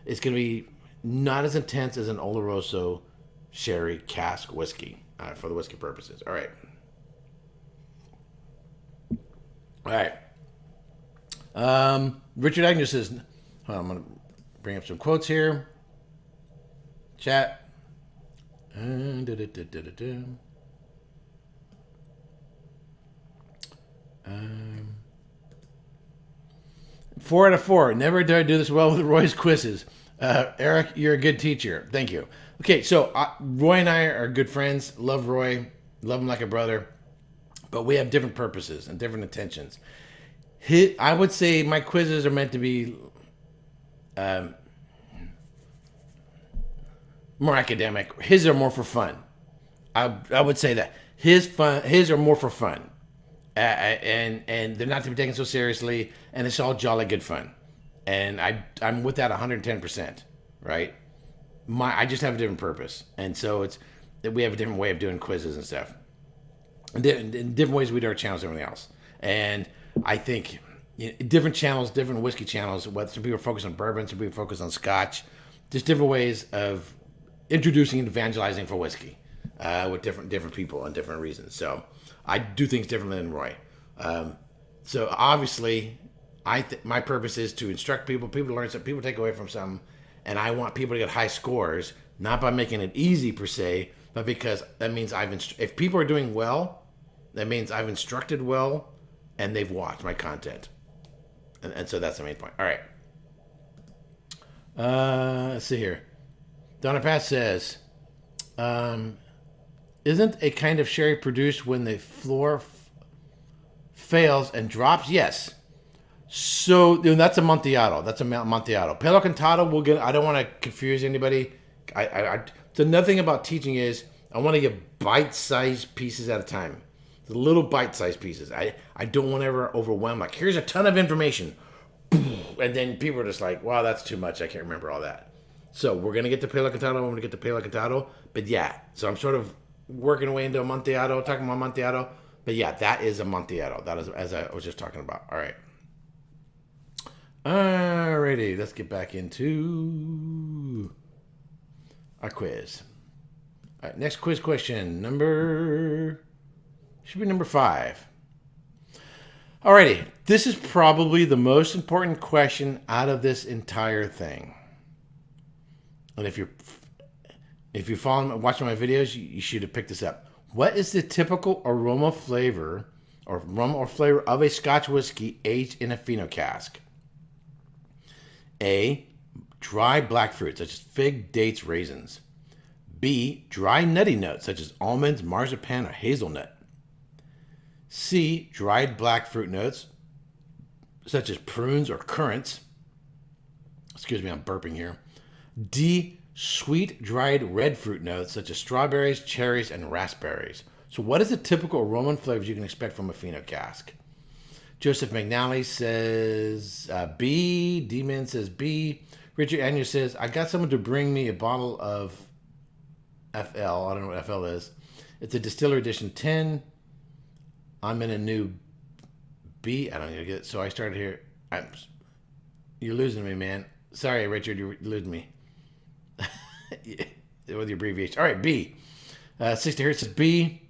It's going to be not as intense as an Oloroso sherry cask whiskey for the whiskey purposes. All right. Richard Agnew says, I'm going to bring up some quotes here. Chat. 4 out of 4. Never did I do this well with Roy's quizzes. Eric, you're a good teacher. Thank you. Okay, so Roy and I are good friends. Love Roy. Love him like a brother. But we have different purposes and different intentions. I would say my quizzes are meant to be more academic. His are more for fun. I would say that his are more for fun, and they're not to be taken so seriously, and it's all jolly good fun, and I'm with that 110%, right? I just have a different purpose, and so we have a different way of doing quizzes and stuff, and different ways we do our channels and everything else, and I think different channels, different whiskey channels. Whether some people focus on bourbon, some people focus on Scotch, just different ways of introducing and evangelizing for whiskey with different people and different reasons. So I do things differently than Roy. So obviously, my purpose is to instruct people to learn something, people take away from something, and I want people to get high scores, not by making it easy per se, but because that means if people are doing well, that means I've instructed well, and they've watched my content. And so that's the main point. All right. Let's see here. Donna Pat says, isn't a kind of sherry produced when the floor fails and drops? Yes. So that's Amontillado. That's Amontillado. Palo Cantado, I don't want to confuse anybody. So another thing about teaching is I want to give bite-sized pieces at a time. The little bite-sized pieces. I don't want to ever overwhelm. Like, here's a ton of information. And then people are just like, wow, that's too much. I can't remember all that. So we're going to get to Palo Cantado. I'm going to get to Palo Cantado. But yeah, so I'm sort of working away into Amontillado, talking about Amontillado. But yeah, that is Amontillado. That is, as I was just talking about. All right. Alrighty, let's get back into our quiz. All right, next quiz question. Should be number 5. Alrighty, this is probably the most important question out of this entire thing. And if you're watching my videos, you should have picked this up. What is the typical aroma flavor of a Scotch whiskey aged in a pheno cask? A, dry black fruit such as fig, dates, raisins. B, dry nutty notes such as almonds, marzipan, or hazelnut. C, dried black fruit notes such as prunes or currants. Excuse me, I'm burping here. D, sweet dried red fruit notes such as strawberries, cherries, and raspberries. So what is the typical aroma and flavors you can expect from a pheno cask? Joseph McNally says B. D-Man says B. Richard Agnew says, I got someone to bring me a bottle of FL. I don't know what FL is. It's a Distiller Edition 10. I'm in a new B. I don't get it. So I started here. You're losing me, man. Sorry, Richard, you're losing me. With your abbreviation. All right, B. 60 Hertz is B.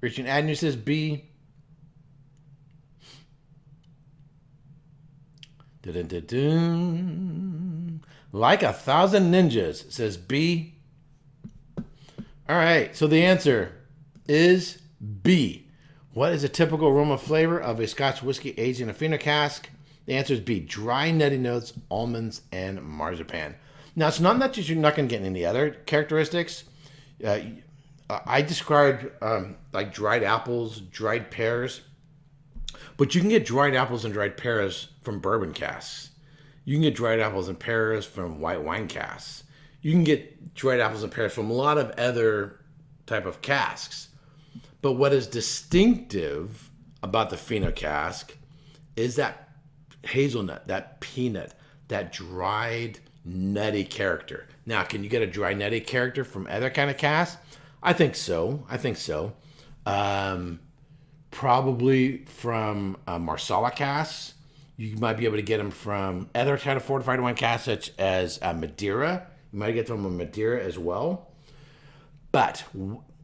Richard Agnew says B. Dun-dun-dun-dun. Like 1,000 Ninjas says B. All right, so the answer is B. What is a typical aroma flavor of a Scotch whiskey aged in a fino cask? The answer is B. Dry, nutty notes, almonds, and marzipan. Now, it's not that you're not going to get any other characteristics. I described like dried apples, dried pears. But you can get dried apples and dried pears from bourbon casks. You can get dried apples and pears from white wine casks. You can get dried apples and pears from a lot of other type of casks. But what is distinctive about the fino cask is that hazelnut, that peanut, that dried nutty character. Now, can you get a dry nutty character from other kind of casks? I think so. Probably from Marsala casks. You might be able to get them from other kind of fortified wine casks, such as Madeira. You might get them from Madeira as well. But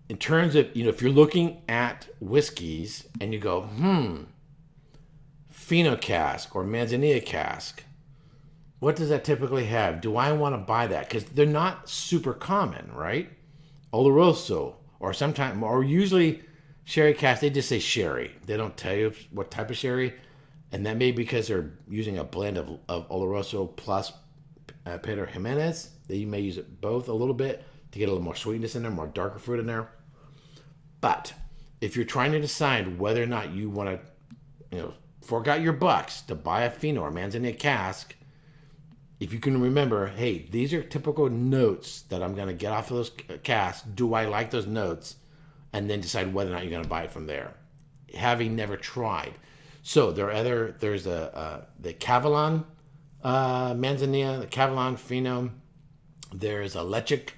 in terms of, if you're looking at whiskeys and you go, fino cask or manzanilla cask, what does that typically have? Do I want to buy that? Because they're not super common, right? Oloroso, or usually sherry cask, they just say sherry. They don't tell you what type of sherry. And that may be because they're using a blend of Oloroso plus Pedro Jimenez. That you may use it both a little bit to get a little more sweetness in there, more darker fruit in there. But if you're trying to decide whether or not you want to, fork out your bucks to buy a fino or manzanilla cask, if you can remember, hey, these are typical notes that I'm going to get off of those casks. Do I like those notes? And then decide whether or not you're going to buy it from there, having never tried. So there's the Cavallon Manzanilla, the Cavallon Fino. There's a Lechic.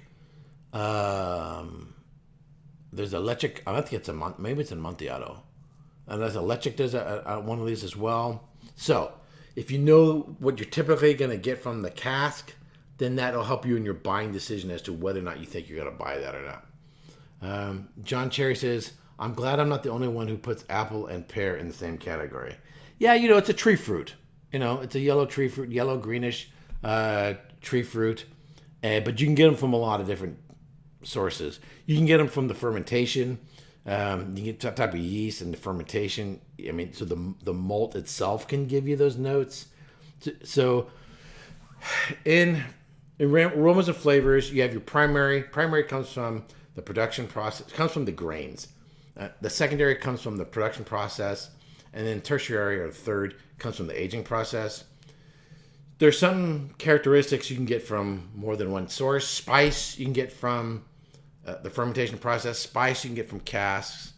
There's a Lechic. I think it's maybe it's in Amontillado. And there's a Lechic. Does one of these as well. So if you know what you're typically going to get from the cask, then that'll help you in your buying decision as to whether or not you think you're going to buy that or not. John Cherry says, I'm glad I'm not the only one who puts apple and pear in the same category. Yeah, it's a tree fruit. It's a yellow tree fruit, yellow greenish tree fruit. But you can get them from a lot of different sources. You can get them from the fermentation. You can get that type of yeast and the fermentation. So the malt itself can give you those notes. So in aromas and flavors, you have your primary. Primary comes from the production process. It comes from the grains. The secondary comes from the production process, and then tertiary or third comes from the aging process. There's some characteristics you can get from more than one source. Spice you can get from the fermentation process. Spice you can get from casks.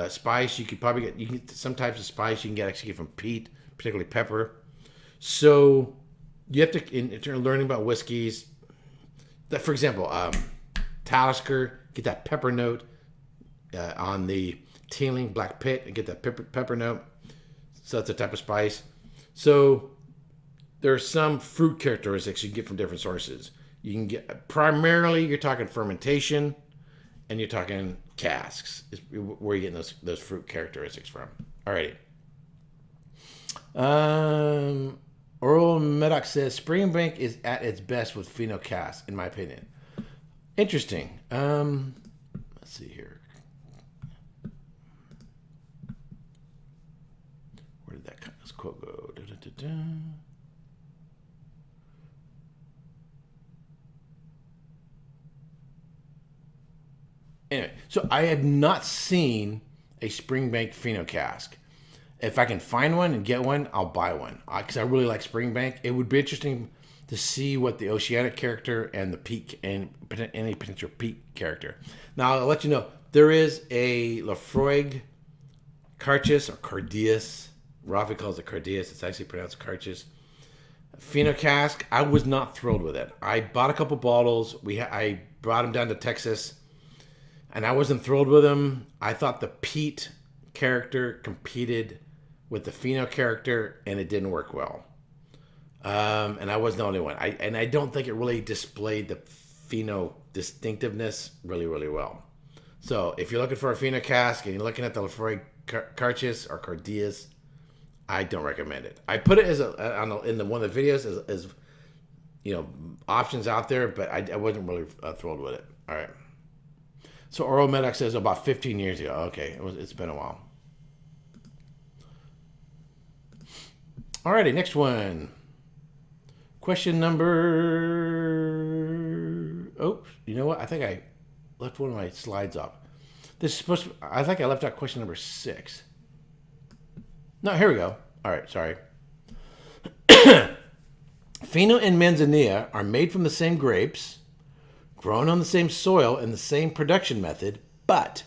Spice you can get some types of spice you can actually get from peat, particularly pepper. So you have to, in terms of learning about whiskeys, that for example, Talisker, get that pepper note. On the Teeling Black Pit, and get that pepper note. So that's a type of spice. So there are some fruit characteristics you can get from different sources. You can get, primarily, you're talking fermentation, and you're talking casks, is where you're getting those fruit characteristics from. Alrighty. Oral Medoc says, Springbank is at its best with fino cask, in my opinion. Interesting. Let's see here. Where did this quote go? Anyway, so I have not seen a Springbank Fino cask. If I can find one and get one, I'll buy one because I really like Springbank. It would be interesting to see what the oceanic character and the peak and any potential peak character. Now I'll let you know there is a Laphroaig Cartius or Cardias. Rafi calls it Cardias. It's actually pronounced Cartius. Fino cask. I was not thrilled with it. I bought a couple bottles. I brought them down to Texas, and I wasn't thrilled with them. I thought the peat character competed with the pheno character, and it didn't work well. And I wasn't the only one. I don't think it really displayed the pheno distinctiveness really, really well. So if you're looking for a pheno cask and you're looking at the Lafroy Cartius or Cardias, I don't recommend it. I put it as in one of the videos as options out there, but I wasn't really thrilled with it. All right. So Oral Medoc says about 15 years ago. Okay, it's been a while. Alrighty, next one. Question number. Oh, you know what? I think I left one of my slides off. This is supposed to. I think I left out question number 6. No, here we go. All right, sorry. Pheno and Manzanilla are made from the same grapes, grown on the same soil and the same production method, but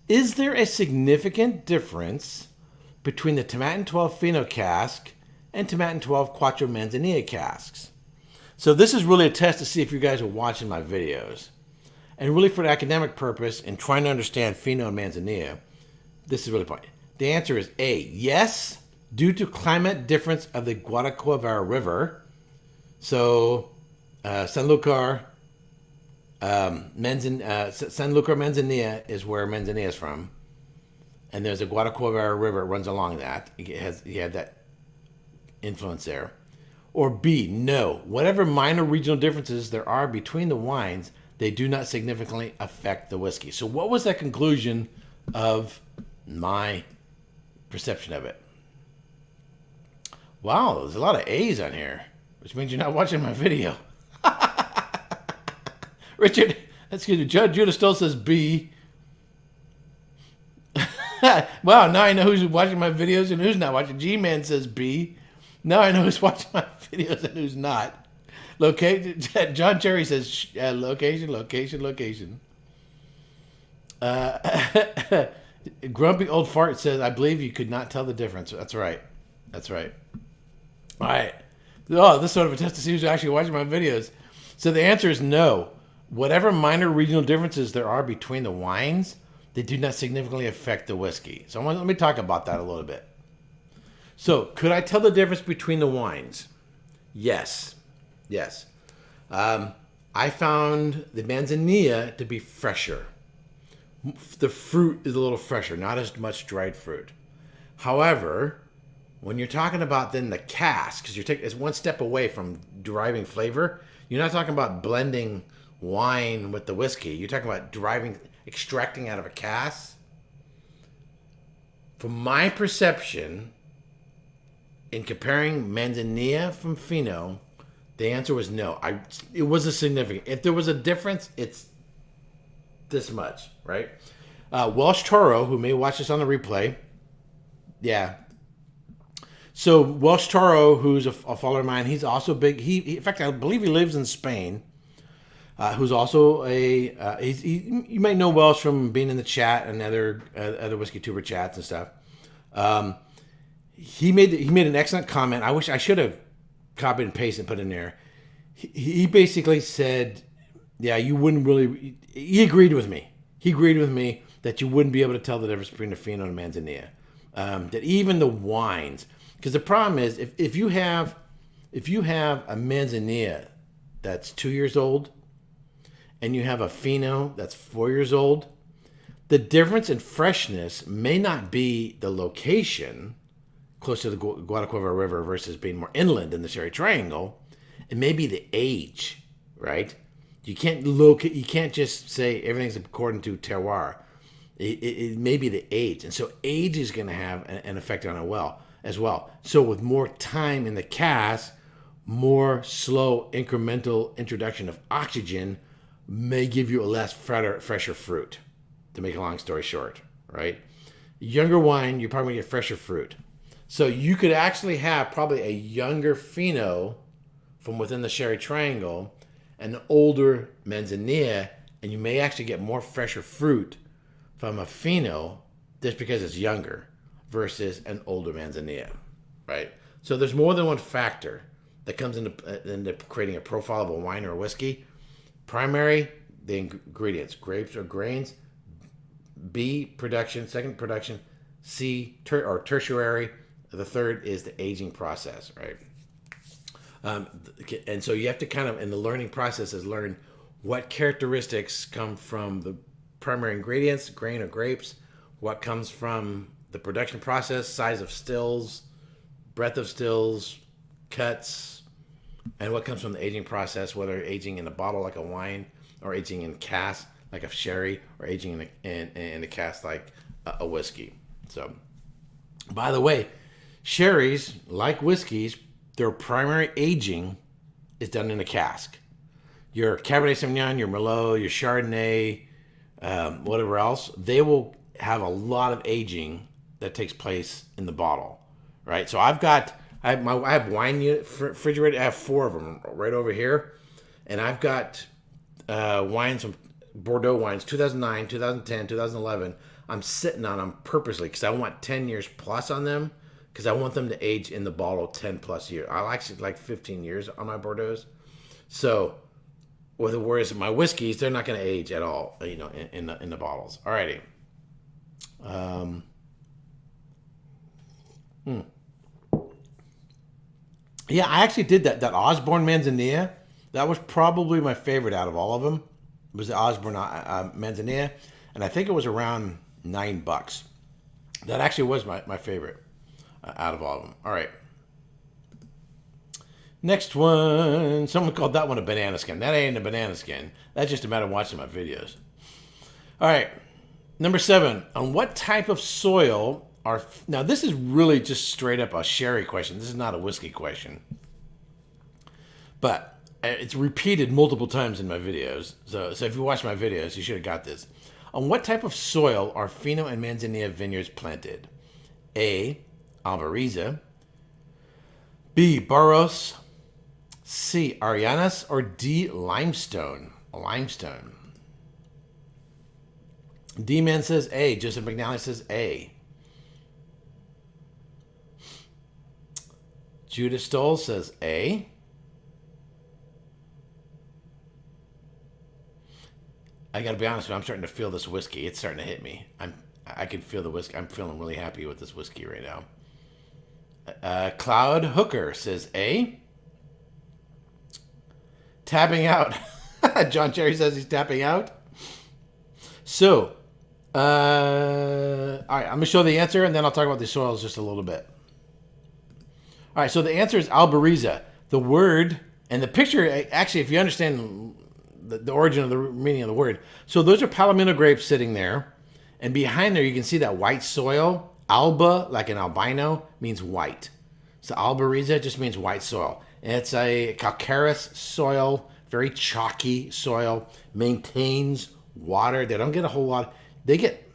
is there a significant difference between the Tomatin 12 Pheno cask and Tomatin 12 Quattro Manzanilla casks? So this is really a test to see if you guys are watching my videos. And really for an academic purpose and trying to understand Pheno and Manzanilla, this is really important. The answer is A, yes, due to climate difference of the Guadalquivir River. So Sanlúcar, Sanlúcar Manzanilla is where Manzanilla is from. And there's a Guadalquivir River that runs along that. You had that influence there. Or B, no. Whatever minor regional differences there are between the wines, they do not significantly affect the whiskey. So what was that conclusion of my perception of it? Wow, there's a lot of A's on here, which means you're not watching my video. Richard, excuse me, Judah still says B. Wow, now I know who's watching my videos and who's not watching. G-Man says B. Now I know who's watching my videos and who's not. John Cherry says location. Grumpy Old Fart says, I believe you could not tell the difference. That's right. All right. Oh, this is sort of a test to see who's actually watching my videos. So the answer is no. Whatever minor regional differences there are between the wines, they do not significantly affect the whiskey. So let me talk about that a little bit. So could I tell the difference between the wines? Yes. I found the Manzanilla to be fresher. The fruit is a little fresher, not as much dried fruit. However, when you're talking about then the cask, because it's one step away from deriving flavor, you're not talking about blending wine with the whiskey. You're talking about extracting out of a cask. From my perception, in comparing Manzanilla from Pheno, the answer was no. It was a significant. If there was a difference, it's this much, right? Welsh Toro, who may watch this on the replay, yeah. So Welsh Toro, who's a follower of mine, he's also big. In fact, I believe he lives in Spain. Who's also you might know Welsh from being in the chat and other Whiskey Tuber chats and stuff. He made an excellent comment. I wish I should have copied and pasted and put in there. He basically said, yeah, you wouldn't really. He agreed with me. He agreed with me that you wouldn't be able to tell the difference between the Pheno and Manzanilla. That even the wines, because the problem is if you have a Manzanilla that's 2 years old, and you have a Pheno that's 4 years old, the difference in freshness may not be the location, close to the Guadalquivir River versus being more inland in the Sherry Triangle. It may be the age, right? You can't just say everything's according to terroir. It may be the age. And so age is going to have an effect on it as well. So with more time in the cask, more slow incremental introduction of oxygen may give you a less fresher fruit, to make a long story short, right? Younger wine, you're probably going to get fresher fruit. So you could actually have probably a younger Pheno from within the Sherry Triangle and an older Manzanilla, and you may actually get more fresher fruit from a Pheno just because it's younger versus an older Manzanilla, right? So there's more than one factor that comes into creating a profile of a wine or a whiskey. Primary, the ingredients. Grapes or grains. B, production. Second, production. C, tertiary. The third is the aging process, right? And so you have to kind of, in the learning process, is learn what characteristics come from the primary ingredients, grain or grapes, what comes from the production process, size of stills, breadth of stills, cuts, and what comes from the aging process, whether aging in a bottle like a wine, or aging in cask like a sherry, or aging in a cask like a whiskey. So, by the way, sherries, like whiskeys, their primary aging is done in a cask. Your Cabernet Sauvignon, your Merlot, your Chardonnay, whatever else, they will have a lot of aging that takes place in the bottle, right? So I have wine unit refrigerator. I have 4 of them right over here, and I've got wines from Bordeaux wines, 2009, 2010, 2011. I'm sitting on them purposely because I want 10 years plus on them, because I want them to age in the bottle 10 plus years. I actually like 15 years on my Bordeaux's. So, whereas my whiskeys, they're not going to age at all, in the bottles. Alrighty. Yeah, I actually did that Osborne Manzanilla. That was probably my favorite out of all of them. It was the Osborne Manzanilla, and I think it was around $9. That actually was my favorite out of all of them. All right. Next one. Someone called that one a banana skin. That ain't a banana skin. That's just a matter of watching my videos. All right. Number 7. On what type of soil are... Now, this is really just straight up a sherry question. This is not a whiskey question. But it's repeated multiple times in my videos. So if you watch my videos, you should have got this. On what type of soil are Fino and Manzanilla vineyards planted? A, Albariza. B, Barros. C, Arianas. Or D, limestone. Limestone. D-Man says A. Joseph McNally says A. Judah Stoll says A. I got to be honest with you, I'm starting to feel this whiskey. It's starting to hit me. I can feel the whiskey. I'm feeling really happy with this whiskey right now. Cloud Hooker says A. Tapping out. John Cherry says he's tapping out. So, all right, I'm going to show the answer, and then I'll talk about the soils just a little bit. All right, so the answer is Albariza. The word, and the picture, actually, if you understand the origin of the meaning of the word. So those are Palomino grapes sitting there. And behind there, you can see that white soil. Alba, like an albino, means white. So Albariza just means white soil. And it's a calcareous soil, very chalky soil, maintains water. They don't get a whole lot. They get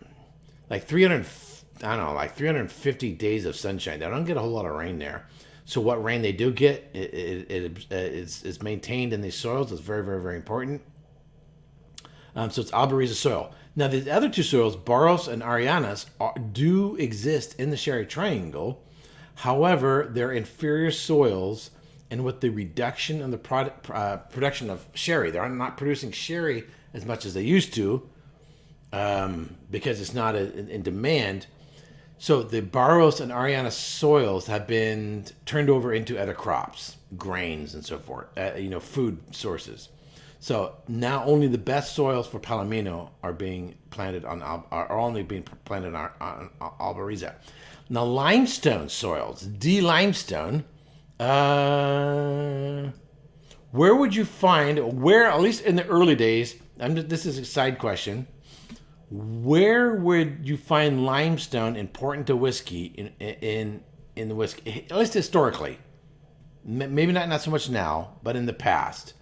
like 350 days of sunshine. They don't get a whole lot of rain there. So what rain they do get, it's maintained in these soils. It's very, very, very important. So it's Albariza soil. Now, the other 2 soils, Barros and Arianas, do exist in the Sherry Triangle. However, they're inferior soils, and with the reduction in the production of sherry, they're not producing sherry as much as they used to because it's not in demand. So the Barros and Ariana soils have been turned over into other crops, grains and so forth, food sources. So now only the best soils for Palomino are being planted on Albariza. Now limestone soils, D-limestone, where would you find, at least in the early days, this is a side question, where would you find limestone important to whiskey in the whiskey, at least historically? Maybe not so much now, but in the past.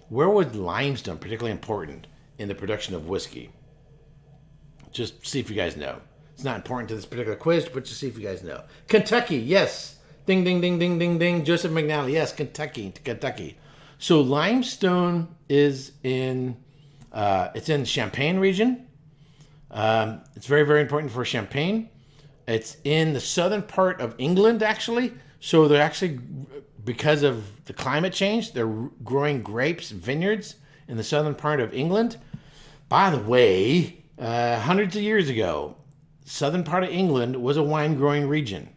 Where was limestone particularly important in the production of whiskey? Just see if you guys know. It's not important to this particular quiz, but just see if you guys know. Kentucky, yes. Ding, ding, ding, ding, ding, ding. Joseph McNally, yes. Kentucky. So limestone is it's in Champagne region. It's very, very important for Champagne. It's in the southern part of England, actually. So they're actually, because of the climate change, they're growing grapes, vineyards in the southern part of England. By the way, hundreds of years ago, southern part of England was a wine growing region.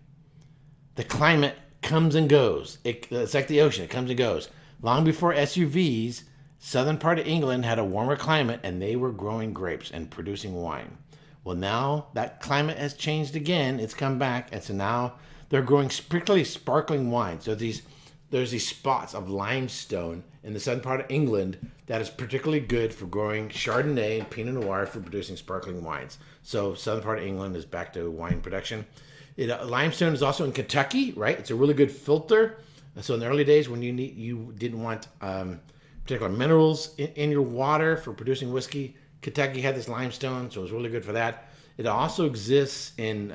The climate comes and goes. It's like the ocean, it comes and goes. Long before SUVs, southern part of England had a warmer climate and they were growing grapes and producing wine. Well, now that climate has changed again. It's come back, and so now they're growing particularly sparkling wine. So there's these spots of limestone in the southern part of England that is particularly good for growing Chardonnay and Pinot Noir for producing sparkling wines. So southern part of England is back to wine production. Limestone is also in Kentucky, right? It's a really good filter. So in the early days when you didn't want particular minerals in your water for producing whiskey, Kentucky had this limestone, so it was really good for that. It also exists in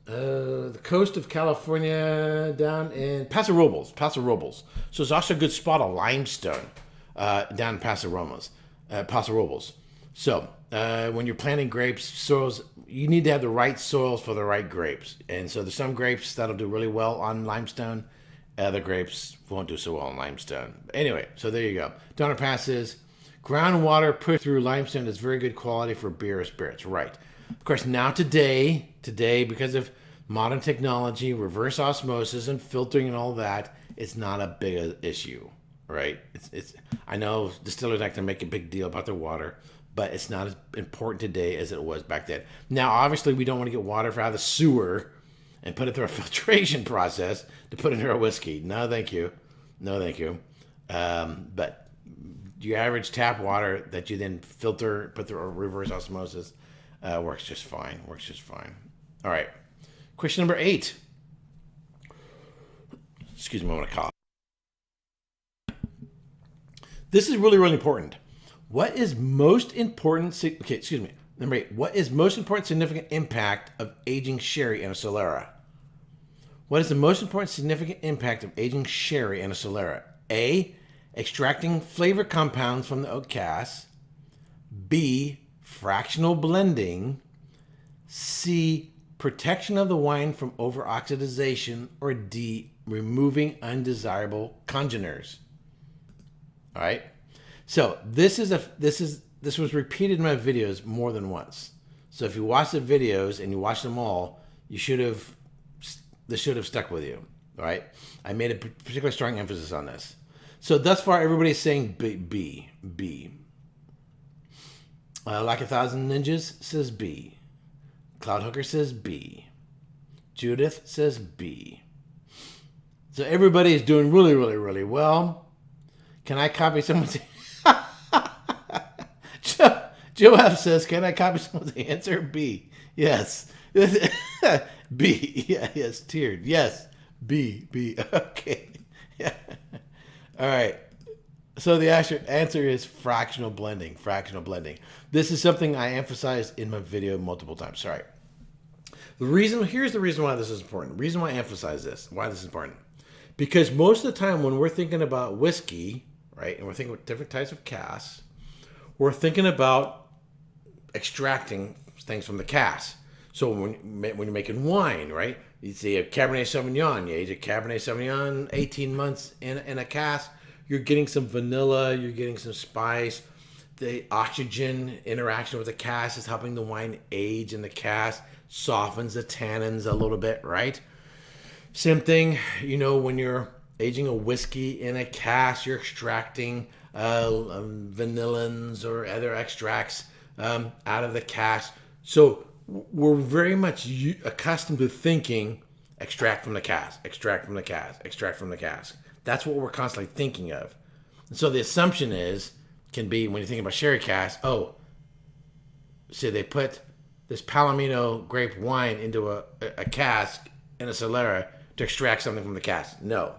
the coast of California, down in Paso Robles. So it's also a good spot of limestone down in Paso Robles. So when you're planting grapes, soils, you need to have the right soils for the right grapes. And so there's some grapes that'll do really well on limestone. Other grapes won't do so well on limestone. Anyway, so there you go. Donner Pass is groundwater put through limestone is very good quality for beer or spirits. Right. Of course, now today, because of modern technology, reverse osmosis and filtering and all that, it's not a big issue, right? I know distillers like to make a big deal about their water, but it's not as important today as it was back then. Now, obviously, we don't want to get water out of the sewer and put it through a filtration process to put into our whiskey. No, thank you. But your average tap water that you then filter, put through a reverse osmosis, works just fine. All right. Question number 8. Excuse me, I want to cough. This is really, really important. What is most important? Okay, excuse me. Number 8. What is most important significant impact of aging sherry in a solera? What is the most important significant impact of aging sherry in a solera? A. Extracting flavor compounds from the oak cask. B. Fractional blending. C. Protection of the wine from over-oxidization. Or D. Removing undesirable congeners. All right. So this was repeated in my videos more than once. So if you watch the videos and you watch them all, this should have stuck with you. All right. I made a particularly strong emphasis on this. So thus far, everybody's saying B. Like a Thousand Ninjas says B. Cloud Hooker says B. Judith says B. So everybody is doing really, really, really well. Can I copy someone's... Joe F says, can I copy someone's answer? B. Yes. B. Yeah, yes. Tiered. Yes. B. Okay. Yeah. All right. So the answer is fractional blending. This is something I emphasized in my video multiple times. Sorry. Here's the reason why this is important. The reason why I emphasize this, why this is important. Because most of the time when we're thinking about whiskey, right, and we're thinking about different types of casks, we're thinking about extracting things from the cask. So when you're making wine, right, you see a Cabernet Sauvignon, you age a Cabernet Sauvignon 18 months in a cask, you're getting some vanilla, you're getting some spice. The oxygen interaction with the cask is helping the wine age in the cask, softens the tannins a little bit, right? Same thing, when you're aging a whiskey in a cask, you're extracting vanillins or other extracts out of the cask. So we're very much accustomed to thinking extract from the cask. That's what we're constantly thinking of. And so the assumption can be when you think about sherry cask, so they put this Palomino grape wine into a cask in a solera to extract something from the cask. No.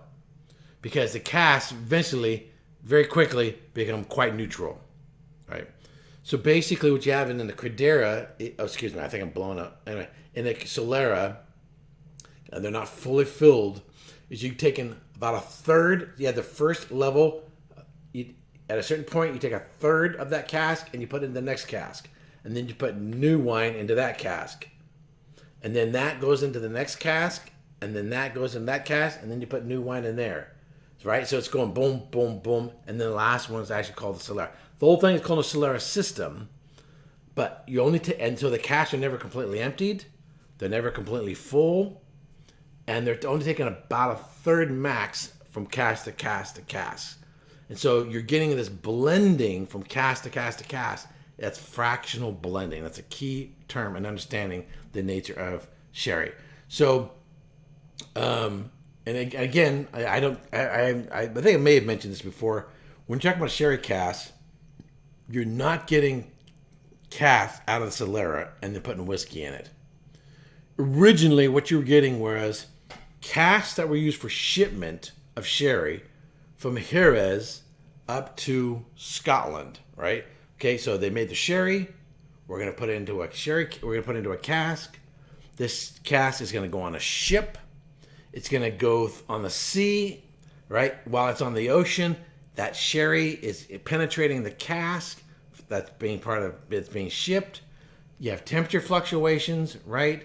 Because the casks eventually, very quickly, become quite neutral, right? So basically what you have in the Credera, I think I'm blowing up. Anyway, in the solera, and they're not fully filled, is you've taken about a third. You have the first level. At a certain point, you take a third of that cask and you put it in the next cask. And then you put new wine into that cask. And then that goes into the next cask. And then that goes in that cask. And then you put new wine in there. right? So it's going boom, boom, boom, and then the last one is actually called the solera. The whole thing is called a solera system, but you only and so the casks are never completely emptied, they're never completely full, and they're only taking about a third max from cask to cask to cask. And so you're getting this blending from cask to cask to cask. That's fractional blending. That's a key term in understanding the nature of sherry. So, and again, I think I may have mentioned this before. When you're talking about sherry cask, you're not getting cask out of the solera and then putting whiskey in it. Originally, what you were getting was casks that were used for shipment of sherry from Jerez up to Scotland, right? Okay, so they made the sherry. We're going to put it into a sherry. We're going to put it into a cask. This cask is going to go on a ship. It's going to go on the sea, right? While it's on the ocean, that sherry is penetrating the cask. That's being it's being shipped. You have temperature fluctuations, right?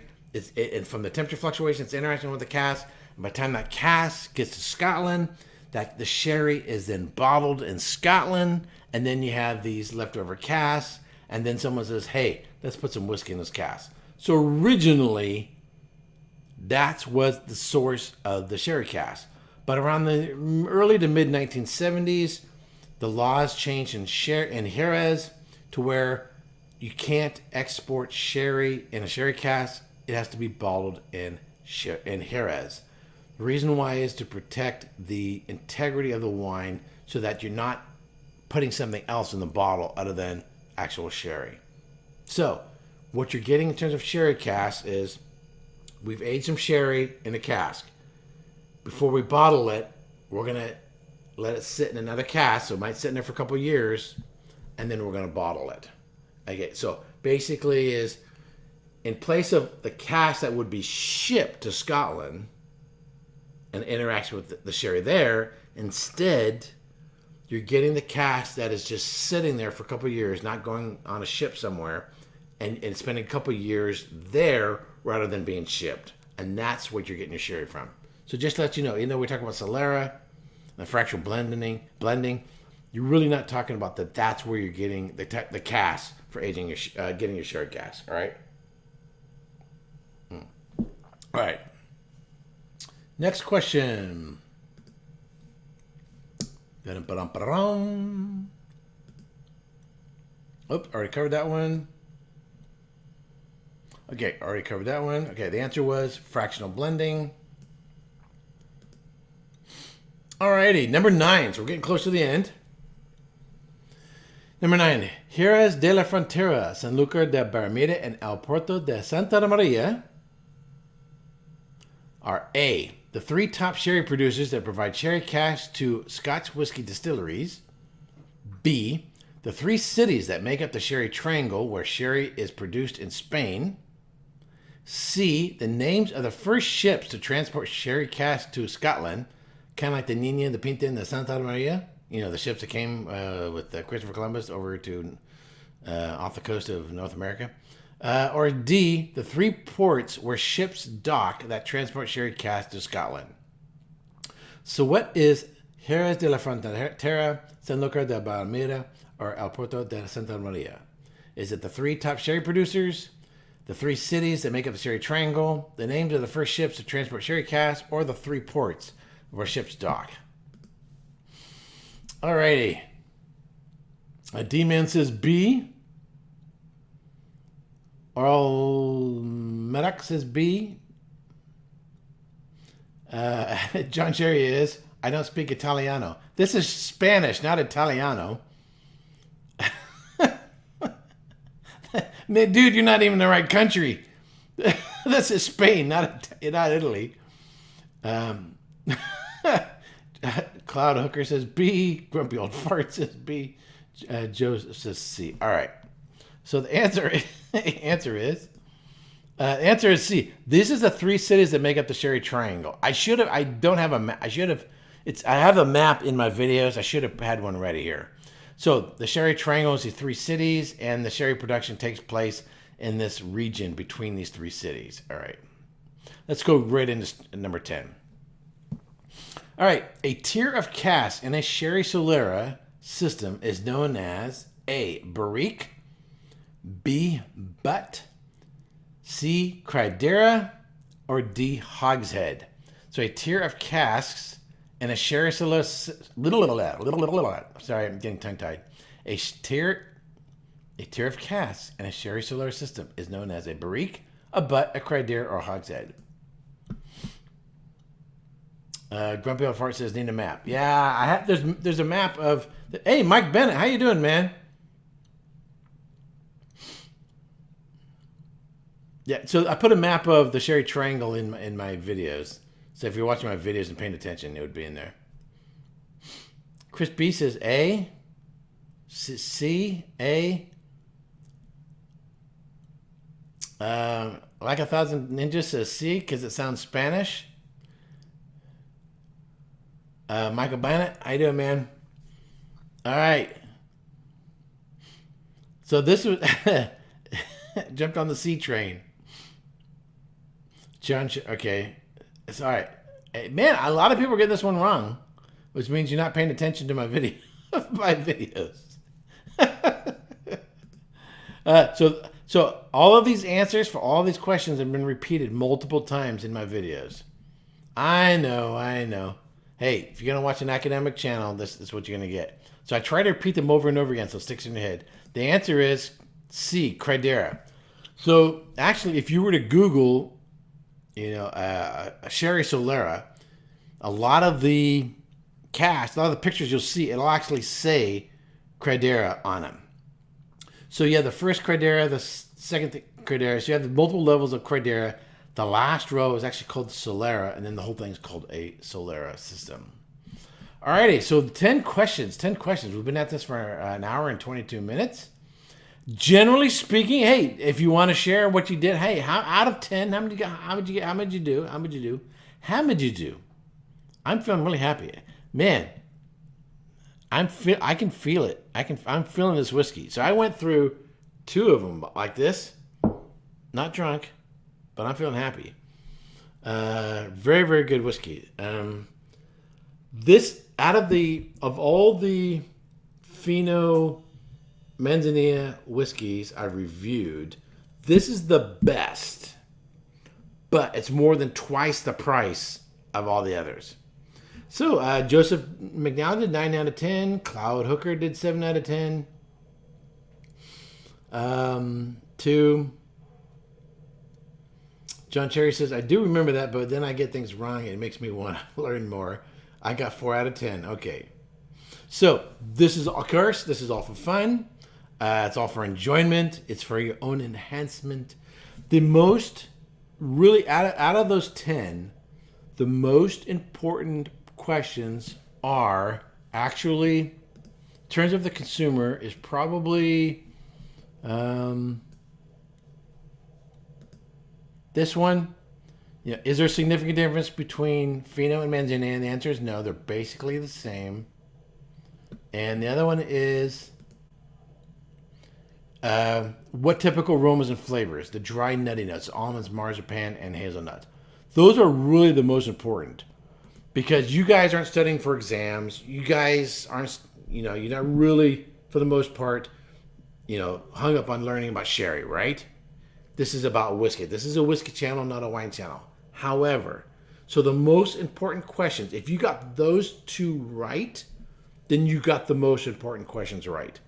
And from the temperature fluctuations, it's interacting with the cask. And by the time that cask gets to Scotland, that the sherry is then bottled in Scotland, and then you have these leftover casks, and then someone says, hey, let's put some whiskey in this cask. So originally, that's was the source of the sherry cask. But around the early to mid 1970s, the laws changed in Jerez to where you can't export sherry in a sherry cask. It has to be bottled in Jerez. The reason why is to protect the integrity of the wine so that you're not putting something else in the bottle other than actual sherry. So what you're getting in terms of sherry cask is we've aged some sherry in a cask. Before we bottle it, we're going to let it sit in another cask. So it might sit in there for a couple of years, and then we're going to bottle it. Okay, so basically is in place of the cask that would be shipped to Scotland and interacts with the sherry there, instead, you're getting the cask that is just sitting there for a couple of years, not going on a ship somewhere, and spending a couple of years there rather than being shipped. And that's what you're getting your sherry from. So just to let you know, even though we're talking about solera and fractional blending, you're really not talking about that. That's where you're getting the cask for aging getting your sherry cask. All right. All right. Next question. Oops, already covered that one. Okay, already covered that one. Okay, the answer was fractional blending. Alrighty, number 9. So we're getting close to the end. Number 9. Jerez de la Frontera, Sanlúcar de Barrameda, and El Puerto de Santa Maria are A, the 3 top sherry producers that provide sherry cask to Scotch whiskey distilleries. B, the 3 cities that make up the sherry triangle where sherry is produced in Spain. C, the names of the first ships to transport sherry cask to Scotland, kind of like the Nina, the Pinta, and the Santa Maria. You know, the ships that came with Christopher Columbus over to off the coast of North America. Or D, the 3 ports where ships dock that transport sherry cask to Scotland. So what is Jerez de la Frontera, Sanlúcar de Barrameda, or El Puerto de Santa Maria? Is it the 3 top sherry producers, the 3 cities that make up the sherry triangle, the names of the first ships to transport sherry cask, or the 3 ports where ships dock? Alrighty. D-Man says B. Oral Medoc says B. John Sherry is. I don't speak Italiano. This is Spanish, not Italiano. Dude, you're not even in the right country. This is Spain, not Italy. Cloud Hooker says B. Grumpy Old Fart says B. Joe says C. All right. So the answer is C. This is the 3 cities that make up the sherry triangle. I don't have a map. I have a map in my videos. I should have had one ready here. So the sherry triangle is the 3 cities, and the sherry production takes place in this region between these 3 cities. All right. Let's go right into number 10. All right. A tier of cask in a sherry solera system is known as A, barrique, B, butt, C, cradera, or D, hogshead. So a tier of casks in a sherry solera... Sorry, I'm getting tongue-tied. A tier of casks in a sherry solera system is known as a barrique, a butt, a cradera, or hogshead. Grumpy Old Fart says, need a map. Yeah, I have. There's a map of... Hey, Mike Bennett, how you doing, man? Yeah, so I put a map of the Sherry Triangle in my videos. So if you're watching my videos and paying attention, it would be in there. Chris B says A. C. A. Like a Thousand Ninjas says C because it sounds Spanish. Michael Bennett, how you doing, man? All right. So this was jumped on the C train. John, okay, it's all right. Hey, man, a lot of people are getting this one wrong, which means you're not paying attention to my videos. So all of these answers for all these questions have been repeated multiple times in my videos. I know. Hey, if you're going to watch an academic channel, this is what you're going to get. So I try to repeat them over and over again so it sticks in your head. The answer is C, cradera. So actually, if you were to Google, a sherry solera, a lot of the cast, a lot of the pictures you'll see, it'll actually say cradera on them. So you have the first cradera, the second cradera. So you have the multiple levels of cradera. The last row is actually called the solera, and then the whole thing is called a solera system. Alrighty, so 10 questions. We've been at this for an hour and 22 minutes. Generally speaking, hey, if you want to share what you did, hey, out of 10, how would you do? I'm feeling really happy. Man, I can feel it. I'm feeling this whiskey. So I went through 2 of them like this. Not drunk, but I'm feeling happy. Very, very good whiskey. This of all the Fino Manzanilla whiskeys I've reviewed, this is the best, but it's more than twice the price of all the others. So Joseph McNally did 9 out of 10. Cloud Hooker did 7 out of 10. 2. John Cherry says, I do remember that, but then I get things wrong and it makes me want to learn more. I got 4 out of 10. Okay. So this is, of course, this is all for fun. It's all for enjoyment. It's for your own enhancement. The most, really, out of those 10, the most important questions are actually, in terms of the consumer, is probably this one. Is there a significant difference between Fino and Manzanilla? And the answer is no. They're basically the same. And the other one is what typical aromas and flavors? The dry nutty notes, almonds, marzipan, and hazelnut. Those are really the most important because you guys aren't studying for exams. You guys aren't, you're not really, for the most part, hung up on learning about sherry, right? This is about whiskey. This is a whiskey channel, not a wine channel. However, so the most important questions, if you got those 2 right, then you got the most important questions right.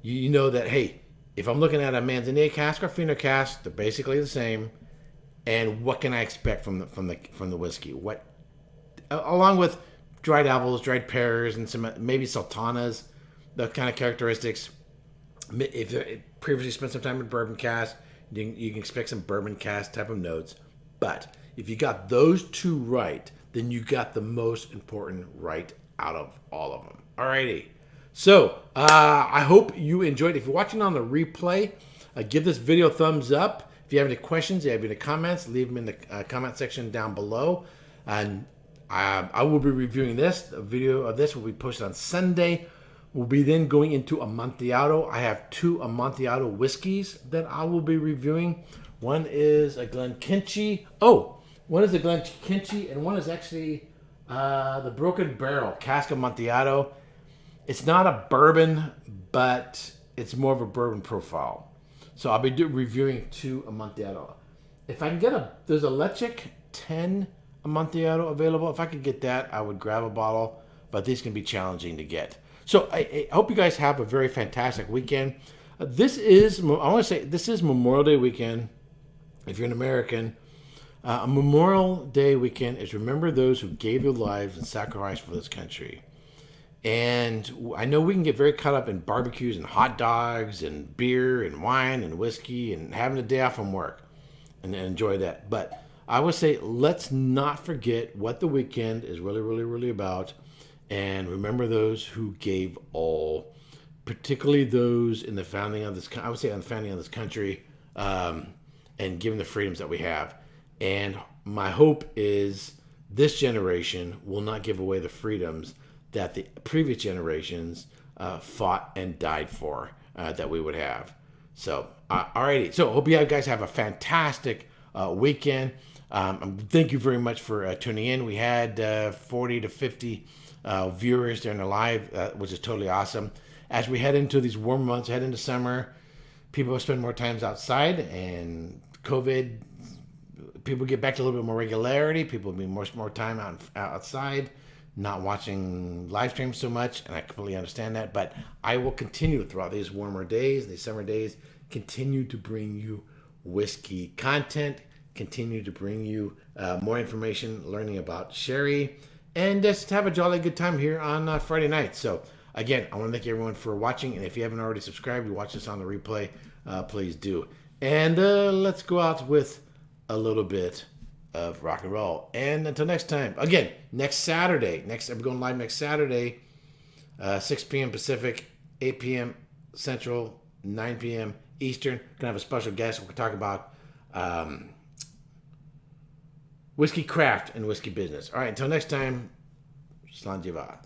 You know that, hey, if I'm looking at a Manzanilla cask or Fino cask, they're basically the same. And what can I expect from the whiskey? What, along with dried apples, dried pears, and some maybe sultanas, the kind of characteristics. If you previously spent some time in bourbon cask, you can expect some bourbon cask type of notes. But if you got those 2 right, then you got the most important right out of all of them. Alrighty. So I hope you enjoyed. If you're watching on the replay, give this video a thumbs up. If you have any questions, you have any comments, leave them in the comment section down below. And I will be reviewing this. A video of this will be posted on Sunday. We'll be then going into Amontillado. I have 2 Amontillado whiskeys that I will be reviewing. One is a Glenkinchie. One is a Glenkinchie, and one is actually The Broken Barrel Cask Amontillado. It's not a bourbon, but it's more of a bourbon profile. So I'll be reviewing 2 Amontillado. If I can get there's a Lechic 10 Amontillado available. If I could get that, I would grab a bottle, but these can be challenging to get. So I hope you guys have a very fantastic weekend. This is Memorial Day weekend. If you're an American, a Memorial Day weekend is remember those who gave their lives and sacrificed for this country. And I know we can get very caught up in barbecues and hot dogs and beer and wine and whiskey and having a day off from work and enjoy that. But I would say let's not forget what the weekend is really, really, really about. And remember those who gave all, particularly those in the founding of this, I would say on the founding of this country, and given the freedoms that we have. And my hope is this generation will not give away the freedoms that the previous generations fought and died for, that we would have. So, alrighty. So, hope you guys have a fantastic weekend. Thank you very much for tuning in. We had 40 to 50 viewers during the live, which is totally awesome. As we head into these warm months, head into summer, people will spend more times outside, and COVID, people get back to a little bit more regularity. People will be more time outside, not watching live streams so much, and I completely understand that. But I will continue throughout these warmer days, these summer days, continue to bring you whiskey content, continue to bring you more information, learning about sherry, and just have a jolly good time here on Friday night. So again, I want to thank everyone for watching, and if you haven't already subscribed, you watch this on the replay, please do. And let's go out with a little bit of rock and roll. And until next time, again, next Saturday, I'm going live next Saturday, 6 p.m. Pacific, 8 p.m. Central, 9 p.m. Eastern. Gonna have a special guest. We're gonna talk about whiskey craft and whiskey business. All right, until next time, Slan Jivat.